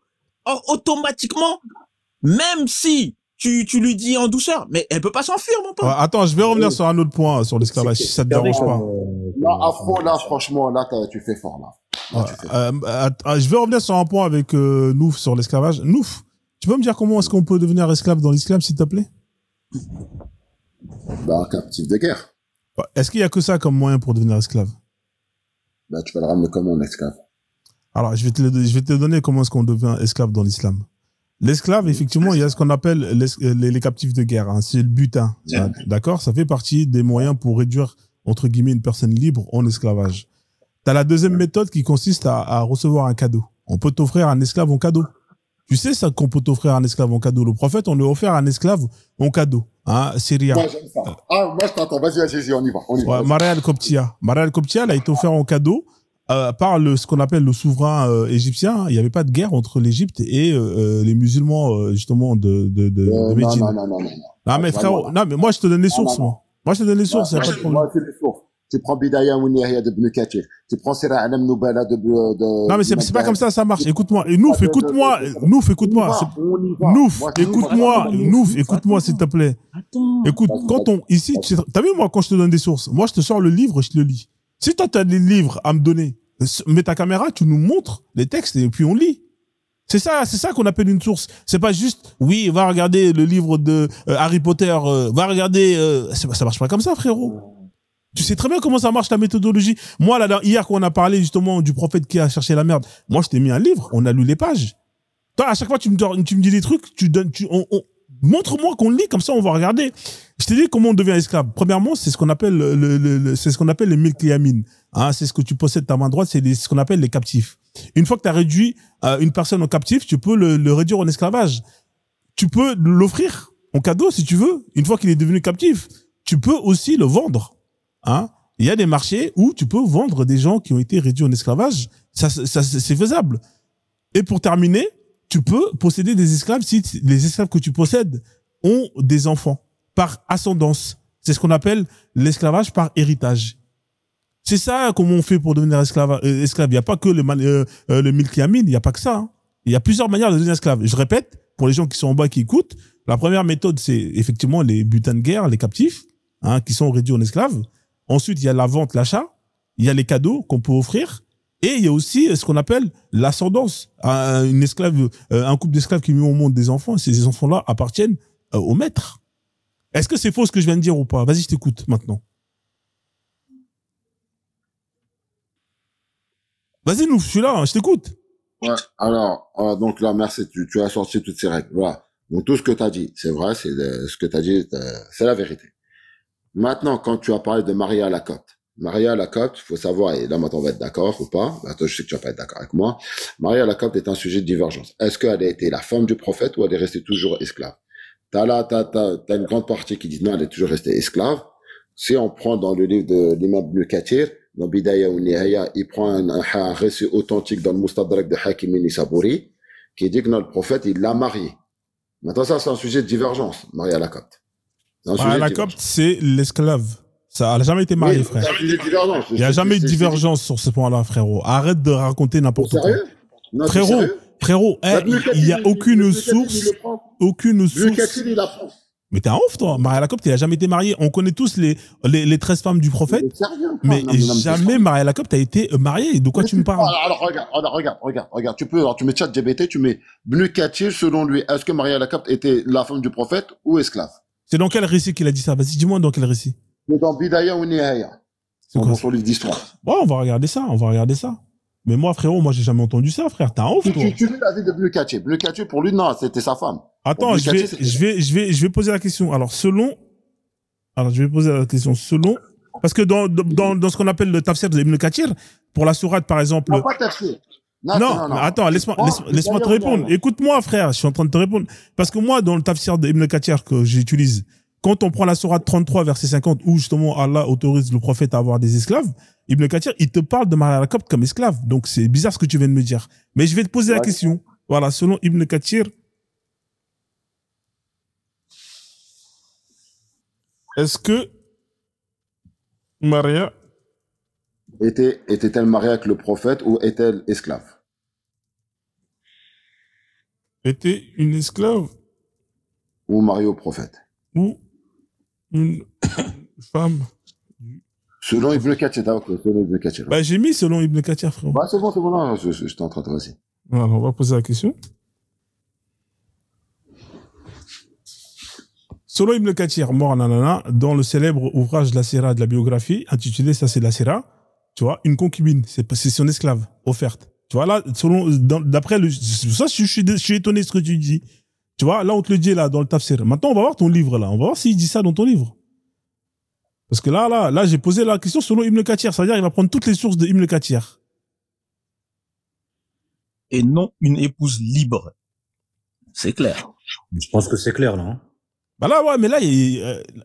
automatiquement, même si tu lui dis en douceur, mais elle peut pas s'enfuir, mon pote. Attends, je vais revenir sur un autre point, sur l'esclavage, si ça te dérange pas. Là, franchement, là, tu fais fort, là. Je vais revenir sur un point avec Nouf sur l'esclavage. Nouf, tu peux me dire comment est-ce qu'on peut devenir esclave dans l'islam, s'il te plaît? Captif de guerre. Est-ce qu'il y a que ça comme moyen pour devenir esclave? Tu vas le ramener comment, un esclave? Alors, je vais te donner comment est-ce qu'on devient esclave dans l'islam. L'esclave, effectivement, il y a ce qu'on appelle les captifs de guerre. Hein. C'est le butin. D'accord? Ça fait partie des moyens pour réduire, entre guillemets, une personne libre en esclavage. T'as la deuxième méthode qui consiste à recevoir un cadeau. On peut t'offrir un esclave en cadeau. Tu sais ça qu'on peut t'offrir un esclave en cadeau. Le prophète, on lui a offert un esclave en cadeau. Hein, syria. Moi, j'aime ça. Moi, je t'entends. Vas-y, on y va. Maria al-Koptia. Maria al-Koptia, elle a été offert en cadeau par ce qu'on appelle le souverain égyptien. Il n'y avait pas de guerre entre l'Égypte et les musulmans, justement, de Médine. Non, mais frère, non, mais moi, je te donne les sources, moi. Moi, je te donne les sources, il n'y a pas de problème. Moi, c'est les sources. Tu prends Bidaya Mouniahia de Ibn Kathir. Tu prends Sira Alam Noubala de... Non, mais c'est pas comme ça marche. Écoute-moi. Nouf, écoute-moi. Écoute-moi, s'il te plaît. Écoute, ici, t'as vu, moi, quand je te donne des sources, moi, je te sors le livre, je te le lis. Si toi, t'as des livres à me donner, mets ta caméra, tu nous montres les textes et puis on lit. C'est ça qu'on appelle une source. C'est pas juste, oui, va regarder le livre de Harry Potter, va regarder, ça marche pas comme ça, frérot. Tu sais très bien comment ça marche, la méthodologie. Moi, là, hier, quand on a parlé justement du prophète qui a cherché la merde, moi, je t'ai mis un livre, on a lu les pages. Toi, à chaque fois, tu me dis des trucs, montre-moi qu'on lit, comme ça, on va regarder. Je t'ai dit comment on devient esclave. Premièrement, c'est ce qu'on appelle les milk yamin. Hein, c'est ce que tu possèdes ta main droite, c'est ce qu'on appelle les captifs. Une fois que tu as réduit une personne en captif, tu peux le réduire en esclavage. Tu peux l'offrir en cadeau, si tu veux. Une fois qu'il est devenu captif, tu peux aussi le vendre. Hein? Il y a des marchés où tu peux vendre des gens qui ont été réduits en esclavage. Ça c'est faisable. Et pour terminer, tu peux posséder des esclaves si les esclaves que tu possèdes ont des enfants par ascendance. C'est ce qu'on appelle l'esclavage par héritage. C'est ça comment on fait pour devenir esclave. Il n'y a pas que le milk yamin, il n'y a pas que ça. Hein. Il y a plusieurs manières de devenir esclave. Je répète, pour les gens qui sont en bas qui écoutent, la première méthode, c'est effectivement les butins de guerre, les captifs, hein, qui sont réduits en esclaves. Ensuite, il y a la vente, l'achat. Il y a les cadeaux qu'on peut offrir. Et il y a aussi ce qu'on appelle l'ascendance. Un couple d'esclaves qui met au monde des enfants. Ces enfants-là appartiennent au maître. Est-ce que c'est faux ce que je viens de dire ou pas? Vas-y, je t'écoute maintenant. Vas-y, nous, je suis là, je t'écoute. Ouais, alors, donc là, merci, tu as sorti toutes ces règles. Voilà. Donc tout ce que tu as dit, c'est vrai, ce que tu as dit, c'est la vérité. Maintenant, quand tu as parlé de Maria Lacopte, il faut savoir, et là maintenant on va être d'accord ou pas, attends, je sais que tu vas pas être d'accord avec moi, Maria Lacopte est un sujet de divergence. Est-ce qu'elle a été la femme du prophète ou elle est restée toujours esclave? T'as une grande partie qui dit non, elle est toujours restée esclave. Si on prend dans le livre de l'imam Ibn Kathir, dans Bidaya ou Nihaya, il prend un récit authentique dans le Mustadrak de Hakim Nisaburi, qui dit que notre prophète, il l'a mariée. Maintenant, ça, c'est un sujet de divergence, Maria Lacopte. Maria Lacopte, c'est l'esclave. Ça n'a jamais été marié, frère. Il n'y a jamais eu de divergence sur ce point-là, frérot. Arrête de raconter n'importe quoi. Non, frérot, il n'y a aucune source. Mais t'es un ouf, toi. Maria Lacopte, il n'a jamais été mariée. On connaît tous les 13 femmes du prophète. Mais jamais Maria Lacopte a été mariée. De quoi tu me parles? Alors, regarde. Tu mets ChatGPT, tu mets Ibn Kathir, selon lui. Est-ce que Maria Lacopte était la femme du prophète ou esclave? C'est dans quel récit qu'il a dit ça? Vas-y, dis-moi dans quel récit. C'est dans Bidaya ou Nihaya. C'est dans son livre d'histoire. Ouais, on va regarder ça. Mais moi, frérot, j'ai jamais entendu ça, frère. T'es un ouf, toi. Tu lis la vie de Ibn Kathir. Ibn Kathir, pour lui, non, c'était sa femme. Attends, je vais poser la question. Je vais poser la question selon, parce que dans ce qu'on appelle le tafsir de Ibn Kathir, pour la sourate, par exemple. Non, pas tafsir. Non, attends, laisse-moi te répondre. Écoute-moi, frère, je suis en train de te répondre. Parce que moi, dans le tafsir d'Ibn Kathir que j'utilise, quand on prend la sourate 33, verset 50, où justement Allah autorise le prophète à avoir des esclaves, Ibn Kathir, il te parle de Maria Lacopte comme esclave. Donc c'est bizarre ce que tu viens de me dire. Mais je vais te poser la question. Voilà, selon Ibn Kathir, est-ce que Maria était-elle mariée avec le prophète ou est-elle esclave? Était une esclave ou mariée au prophète? Ou une femme? Selon Ibn Kathir, selon Ibn Kathir. Bah, j'ai mis selon Ibn Kathir, frère. Bah, c'est bon, là, je suis en train de vas-y. Alors, on va poser la question. Selon Ibn Kathir, mort nanana, dans le célèbre ouvrage de la Sira de la biographie, intitulé ça c'est la Sira, tu vois, une concubine, c'est son esclave, offerte. Tu vois, là, d'après ça, je suis étonné de ce que tu dis. Tu vois, là, on te le dit, là, dans le tafsir. Maintenant, on va voir ton livre, là. On va voir s'il dit ça dans ton livre. Parce que là, j'ai posé la question selon Ibn Kathir. Ça veut dire qu'il va prendre toutes les sources de Ibn Kathir. Et non une épouse libre. C'est clair. Je pense que c'est clair, là. Hein. Bah là, ouais, mais là,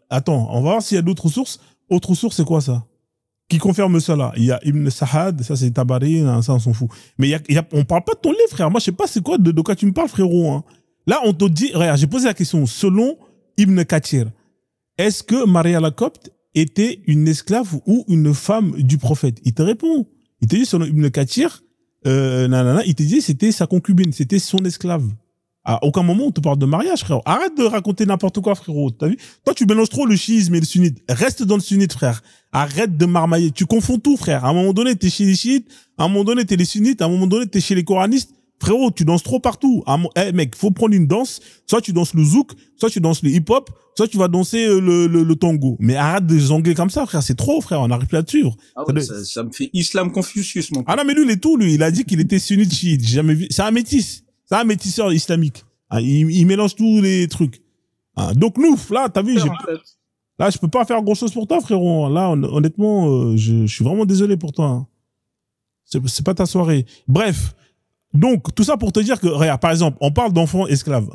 attends, on va voir s'il y a d'autres sources. Autre source, c'est quoi ça? Qui confirme ça, là? Il y a Ibn Sahad, ça c'est Tabari, ça on s'en fout. Mais on parle pas de ton livre, frère. Moi, je sais pas c'est quoi, de quoi tu me parles, frérot, hein. Là, on te dit, regarde, j'ai posé la question, selon Ibn Kathir, est-ce que Maria Lacopte était une esclave ou une femme du prophète? Il te répond. Il te dit, selon Ibn Kathir, il te dit, c'était sa concubine, c'était son esclave. À aucun moment, on te parle de mariage, frérot. Arrête de raconter n'importe quoi, frérot. T'as vu? Toi, tu mélanges trop le chiisme et le sunnite. Reste dans le sunnite, frère. Arrête de marmailler. Tu confonds tout, frère. À un moment donné, t'es chez les chiites. À un moment donné, t'es les sunnites. À un moment donné, t'es chez les coranistes. Frérot, tu danses trop partout. Mec, faut prendre une danse. Soit tu danses le zouk, soit tu danses le hip-hop, soit tu vas danser le tango. Mais arrête de jongler comme ça, frère. C'est trop, frère. On n'arrive plus à te suivre. Ah ouais, ça me fait Islam Confucius, mon Ah non, mais lui, il est tout, lui. Il a dit qu'il était sunnite chiite. J'ai jamais vu. C'est un métis. C'est un métisseur islamique. Il mélange tous les trucs. Donc, nous, là, t'as vu, là, je peux pas faire grand chose pour toi, frérot. Là, honnêtement, je suis vraiment désolé pour toi. Hein. C'est pas ta soirée. Bref. Donc, tout ça pour te dire que, regarde, par exemple, on parle d'enfants esclaves.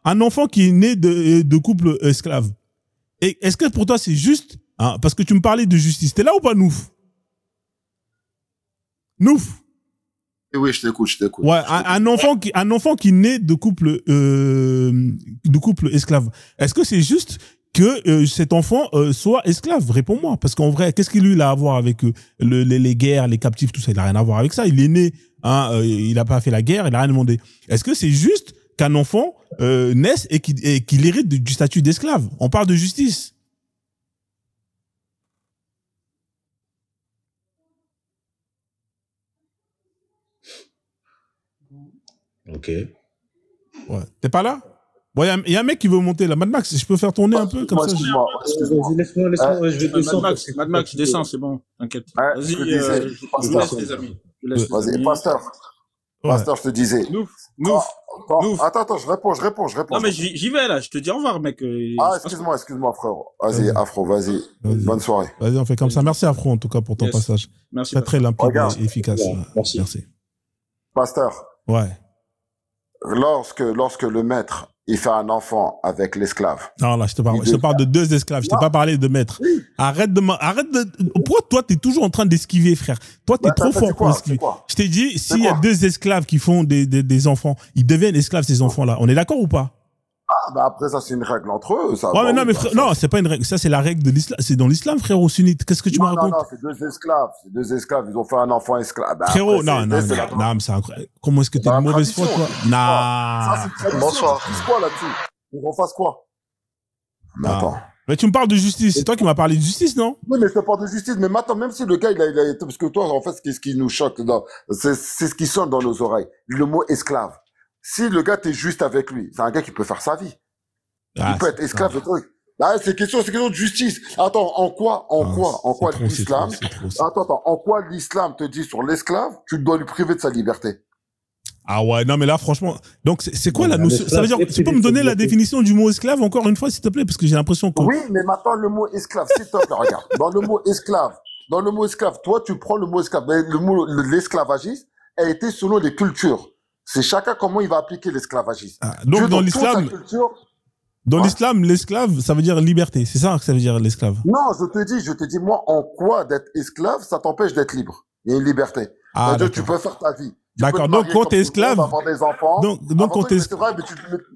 Un enfant qui est né de couple esclave. Et est-ce que pour toi, c'est juste, parce que tu me parlais de justice. T'es là ou pas, Nouf? Nouf? Oui, je t'écoute. Ouais, un enfant qui naît de couple esclave. Est-ce que c'est juste que cet enfant soit esclave? Réponds-moi. Parce qu'en vrai, qu'est-ce qu'il lui a à voir avec les guerres, les captifs, tout ça? Il a rien à voir avec ça. Il est né, il a pas fait la guerre, il a rien demandé. Est-ce que c'est juste qu'un enfant naisse et qu'il hérite du statut d'esclave? On parle de justice. Ok. Ouais. T'es pas là? Bon, il y a un mec qui veut monter là. Mad Max, je peux faire tourner un peu comme ça. Excuse-moi, laisse-moi, je vais descendre. Mad Max, je descends, c'est bon. T'inquiète. Vas-y, je laisse les amis. Vas-y, pasteur. Pasteur, je te disais. Attends, je réponds. Non, mais j'y vais, là. Je te dis au revoir, mec. Excuse-moi, frérot. Vas-y, Afro, vas-y. Bonne soirée. Vas-y, on fait comme ça. Merci, Afro, en tout cas, pour ton passage. Merci. Très limpide et efficace. Merci. Pasteur. Ouais. Lorsque le maître, il fait un enfant avec l'esclave. Non, là, je te parle de deux esclaves. Je t'ai pas parlé de maître. Oui. Arrête de. Pourquoi toi, t'es toujours en train d'esquiver, frère? Toi, t'es trop fort pour esquiver. Je t'ai dit, s'il y a deux esclaves qui font des enfants, ils deviennent esclaves, ces enfants-là. On est d'accord ou pas? Après, ça, c'est une règle entre eux, ça. Ouais, mais non, mais frère, non, c'est pas une règle. Ça, c'est la règle de l'islam. C'est dans l'islam, frérot, sunnite. Qu'est-ce que tu me racontes? Non, c'est deux esclaves. Ils ont fait un enfant esclave. Frérot, non, c'est incroyable. Comment est-ce que t'es de mauvaise foi, toi? Non. Ça, c'est bonsoir. Tu quoi là-dessus? On fasse quoi? Mais attends. Mais tu me parles de justice. C'est toi qui m'as parlé de justice, non? Oui, mais je te parle de justice. Mais maintenant, même si le gars, il a été, parce que toi, en fait, ce qui nous choque, c'est ce qui sonne dans nos oreilles. Le mot esclave. Si le gars, t'es juste avec lui, c'est un gars qui peut faire sa vie. Il peut être esclave et truc. C'est question de justice. Attends, en quoi l'islam, en quoi l'islam te dit sur l'esclave, tu dois lui priver de sa liberté? Ah ouais, non mais là franchement, donc c'est quoi la notion? Ça veut dire, tu peux me donner la définition du mot esclave encore une fois s'il te plaît, parce que j'ai l'impression que... Oui, mais maintenant le mot esclave, s'il te plaît, regarde. Dans le mot esclave, toi tu prends le mot esclave, mais le mot l'esclavagisme a été selon les cultures. C'est chacun comment il va appliquer l'esclavagisme. Donc dans l'islam, l'islam, l'esclave, ça veut dire liberté. C'est ça que ça veut dire l'esclave. Non, je te dis, moi, en quoi d'être esclave, ça t'empêche d'être libre. Il y a une liberté. C'est-à-dire, tu peux faire ta vie. D'accord. Donc, quand t'es esclave. Avoir des enfants. Donc, quand t'es esclave.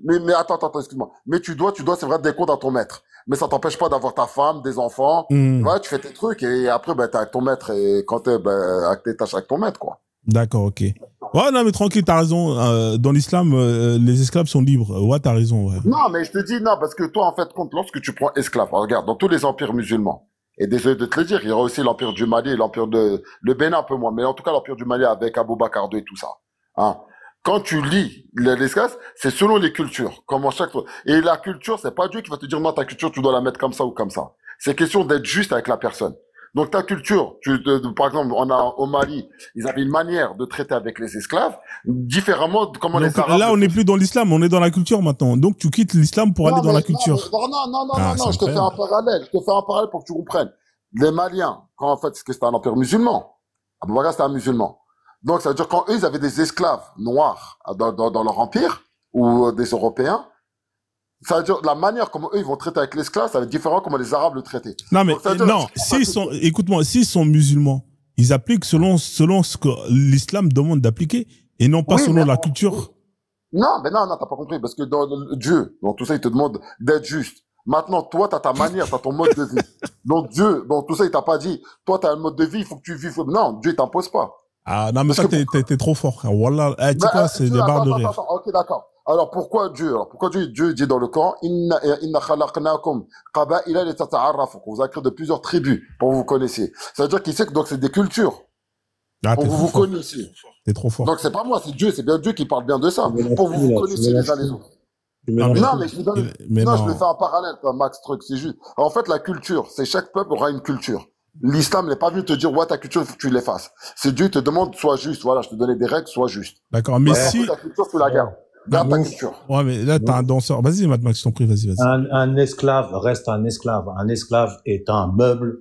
Mais attends, excuse-moi. Mais tu dois, c'est vrai, des comptes à ton maître. Mais ça t'empêche pas d'avoir ta femme, des enfants. Ouais, tu fais tes trucs et après, t'es avec ton maître et quand avec tes tâches avec ton maître, quoi. D'accord, ok. Ouais, non, mais tranquille, t'as raison. Dans l'islam, les esclaves sont libres. Ouais, t'as raison, ouais. Non, mais je te dis, non, parce que toi, en fait, lorsque tu prends esclave, regarde, dans tous les empires musulmans, et désolé de te le dire, il y aura aussi l'empire du Mali et l'empire le Bénin un peu moins, mais en tout cas, l'empire du Mali avec Abou Bakr II et tout ça. Hein. Quand tu lis l'esclave, c'est selon les cultures, comment chaque fois. Et la culture, c'est pas Dieu qui va te dire, non, ta culture, tu dois la mettre comme ça ou comme ça. C'est question d'être juste avec la personne. Donc ta culture, par exemple, au Mali, ils avaient une manière de traiter avec les esclaves différemment de comment les Arabes. Là, on n'est plus dans l'islam, on est dans la culture maintenant. Donc tu quittes l'islam pour aller dans la culture. Non, je te fais un parallèle. Pour que tu comprennes. Les Maliens, quand en fait, c'était un empire musulman. Abou Bakr, c'était un musulman. Donc ça veut dire quand eux, ils avaient des esclaves noirs dans leur empire ou des Européens. Ça veut dire la manière comment eux ils vont traiter avec l'esclave, ça va être différent comment les Arabes le traitaient. Non mais non, écoute-moi, s'ils sont musulmans, ils appliquent selon ce que l'islam demande d'appliquer et non pas selon la culture. Non, mais non, t'as pas compris parce que dans Dieu, dans tout ça, il te demande d'être juste. Maintenant, toi, t'as ta manière, t'as ton mode de vie. Donc Dieu, dans tout ça, il t'a pas dit, toi, t'as un mode de vie, il faut que tu vives. Non, Dieu, il t'impose pas. Ah non, mais ça, t'es trop fort. Wallah, tu sais quoi, c'est des barres de rire. Ok, d'accord. Alors pourquoi Dieu dit dans le Coran inna khalaqnakum qaba'ila litata'arafu, vous avez créé de plusieurs tribus pour que vous connaissiez. Ça veut dire qu'il sait que donc c'est des cultures pour que vous vous connaissiez. T'es trop fort. Donc c'est pas moi, c'est Dieu, c'est bien Dieu qui parle bien de ça pour que vous vous connaissiez les uns les autres. Non, mais je vais faire un parallèle, Max Truc, c'est juste. En fait, la culture, c'est chaque peuple aura une culture. L'islam n'est pas venu te dire, ouais, ta culture, il faut que tu l'effaces. C'est Dieu qui te demande, sois juste. Voilà, je te donnais des règles, sois juste. D'accord, mais si. Ta culture, tu la gardes. Garde ta culture. Ouais, mais là, t'as un danseur. Vas-y, Max, je t'en prie, vas-y. Un esclave reste un esclave. Un esclave est un meuble.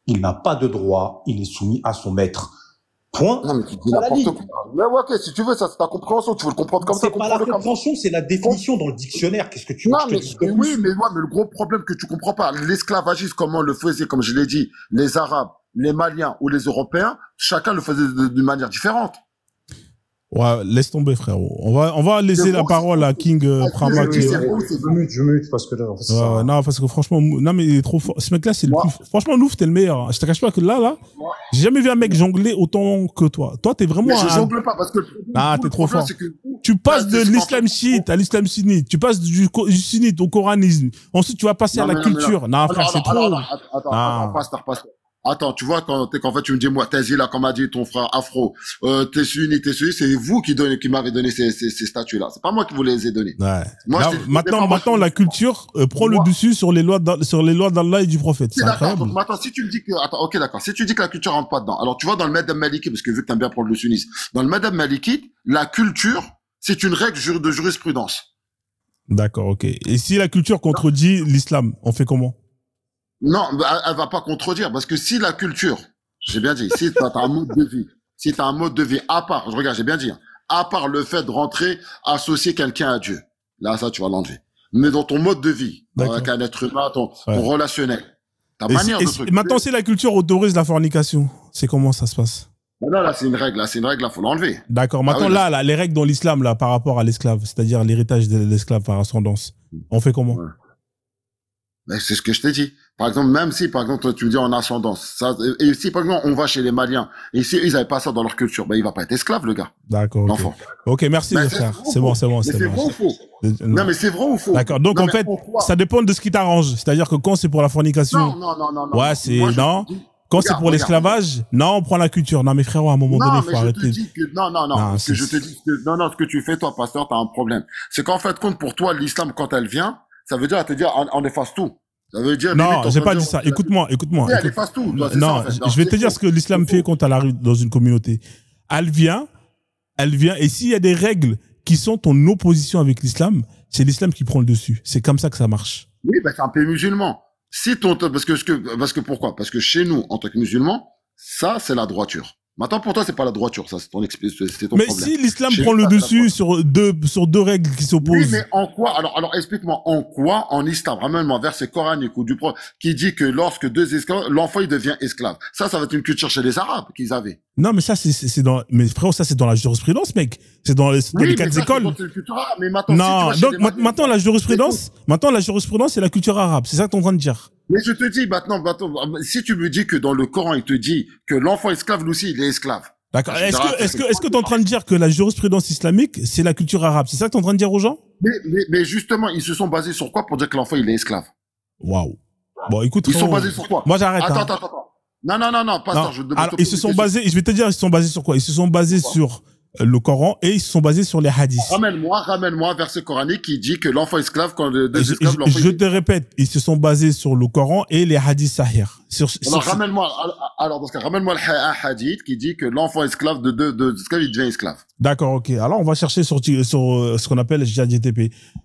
Il n'a pas de droit. Il est soumis à son maître. Point. Non, mais tu dis n'importe quoi. Mais ouais, ok, si tu veux, ça, c'est ta compréhension. Tu veux le comprendre comme ça. C'est pas la compréhension, c'est la définition dans le dictionnaire. Qu'est-ce que tu veux que je te dise? Oui, mais le gros problème que tu comprends pas, l'esclavagisme, comment on le faisait, comme je l'ai dit, les Arabes, les Maliens ou les Européens, chacun le faisait d'une manière différente. Ouais, laisse tomber, frérot. On va laisser la parole à King Prama. Je mute parce que là, en fait, non, parce que franchement, non, mais il est trop fort. Ce mec-là, c'est le plus, franchement, Louf, t'es le meilleur. Je te cache pas que là, j'ai jamais vu un mec jongler autant que toi. Toi, t'es vraiment je jongle pas parce que t'es trop fort. Tu passes de l'islam chiite à l'islam sunnite. Tu passes du sunnite au coranisme. Ensuite, tu vas passer à la culture. Non, frère, c'est trop. Attends, pasteur. Attends, tu vois, qu'en fait, tu me dis, moi, t'es là, comme a dit ton frère Afro, t'es sunni, c'est vous qui m'avez donné ces statuts-là. C'est pas moi qui vous les ai donnés. Ouais. Moi, Là, maintenant, la culture prend le dessus sur les lois d'Allah et du prophète. C'est incroyable. Donc, maintenant, si tu me dis que, attends, ok, d'accord. Si tu dis que la culture rentre pas dedans. Alors, tu vois, dans le madhab maliki, parce que vu que t'aimes bien prendre le sunnisme, dans le madhab maliki, la culture, c'est une règle de jurisprudence. D'accord, ok. Et si la culture contredit l'islam, on fait comment? Non, elle va pas contredire, parce que si la culture, j'ai bien dit, si t'as un mode de vie, à part, je regarde, j'ai bien dit, à part le fait de rentrer, associer quelqu'un à Dieu. Là, ça, tu vas l'enlever. Mais dans ton mode de vie, avec un être humain, ton relationnel, ta manière de truc. Maintenant, si la culture autorise la fornication, c'est comment ça se passe? Non, là, c'est une règle, là, faut l'enlever. D'accord. Maintenant, là, les règles dans l'islam, là, par rapport à l'esclave, c'est-à-dire l'héritage de l'esclave par ascendance, on fait comment? Mais c'est ce que je t'ai dit. Par exemple, même si, par exemple, toi, tu me dis en ascendance, ça, et si, par exemple, on va chez les Maliens, et si ils avaient pas ça dans leur culture, ben, il va pas être esclave, le gars. D'accord. L'enfant. Ok, merci, frère. C'est bon. Mais c'est vrai ou faux? Non, mais c'est vrai ou faux? D'accord. Donc, en fait, ça dépend de ce qui t'arrange. C'est-à-dire que quand c'est pour la fornication. Non. Ouais, non. Quand c'est pour l'esclavage, non, on prend la culture. Non, mais frérot, à un moment donné, il faut arrêter. Ce que tu fais, toi, pasteur, t'as un problème. C'est qu'en fait, compte pour toi, l'islam, quand elle vient, ça veut dire, elle te dit, on efface tout. Ça veut dire, non, j'ai pas dit ça. Écoute-moi. Elle efface tout. Non, je vais te dire ce que l'islam fait quand elle arrive dans une communauté. Elle vient, et s'il y a des règles qui sont en opposition avec l'islam, c'est l'islam qui prend le dessus. C'est comme ça que ça marche. Oui, c'est un pays musulman. Parce que pourquoi? Parce que chez nous, en tant que musulmans, ça, c'est la droiture. Maintenant, pour toi, c'est pas la droiture, ça, c'est ton mais problème. si l'islam prend le dessus sur deux règles qui s'opposent. Oui, mais en quoi? Alors, explique-moi, en quoi, en islam, ramène-moi verset coranique ou qui dit que lorsque deux esclaves, l'enfant, il devient esclave. Ça va être une culture chez les Arabes qu'ils avaient. Non, mais ça, mais frérot, ça, c'est dans la jurisprudence, mec. C'est dans les quatre écoles. Mais maintenant, maintenant, la jurisprudence, c'est la culture arabe. C'est ça que t'es en train de dire. Mais je te dis maintenant, si tu me dis que dans le Coran, il te dit que l'enfant esclave, lui aussi, il est esclave. D'accord. Est-ce que t'es en train de dire que la jurisprudence islamique, c'est la culture arabe? C'est ça que t'es en train de dire aux gens? Mais justement, ils se sont basés sur quoi pour dire que l'enfant, il est esclave? Waouh. Bon, écoute. Ils sont basés sur quoi? Moi, j'arrête. Attends. Non, pas ça. Alors, ils se sont basés, je vais te dire, ils se sont basés sur quoi? Ils se sont basés sur le Coran et ils se sont basés sur les hadiths. Ramène-moi verset coranique qui dit que l'enfant esclave, quand deux esclaves, l'enfant. Je te répète, ils se sont basés sur le Coran et les hadiths sahih. Ramène-moi un hadith qui dit que l'enfant esclave de deux esclaves, il devient esclave. D'accord, ok. Alors, on va chercher sur ce qu'on appelle ChatGPT.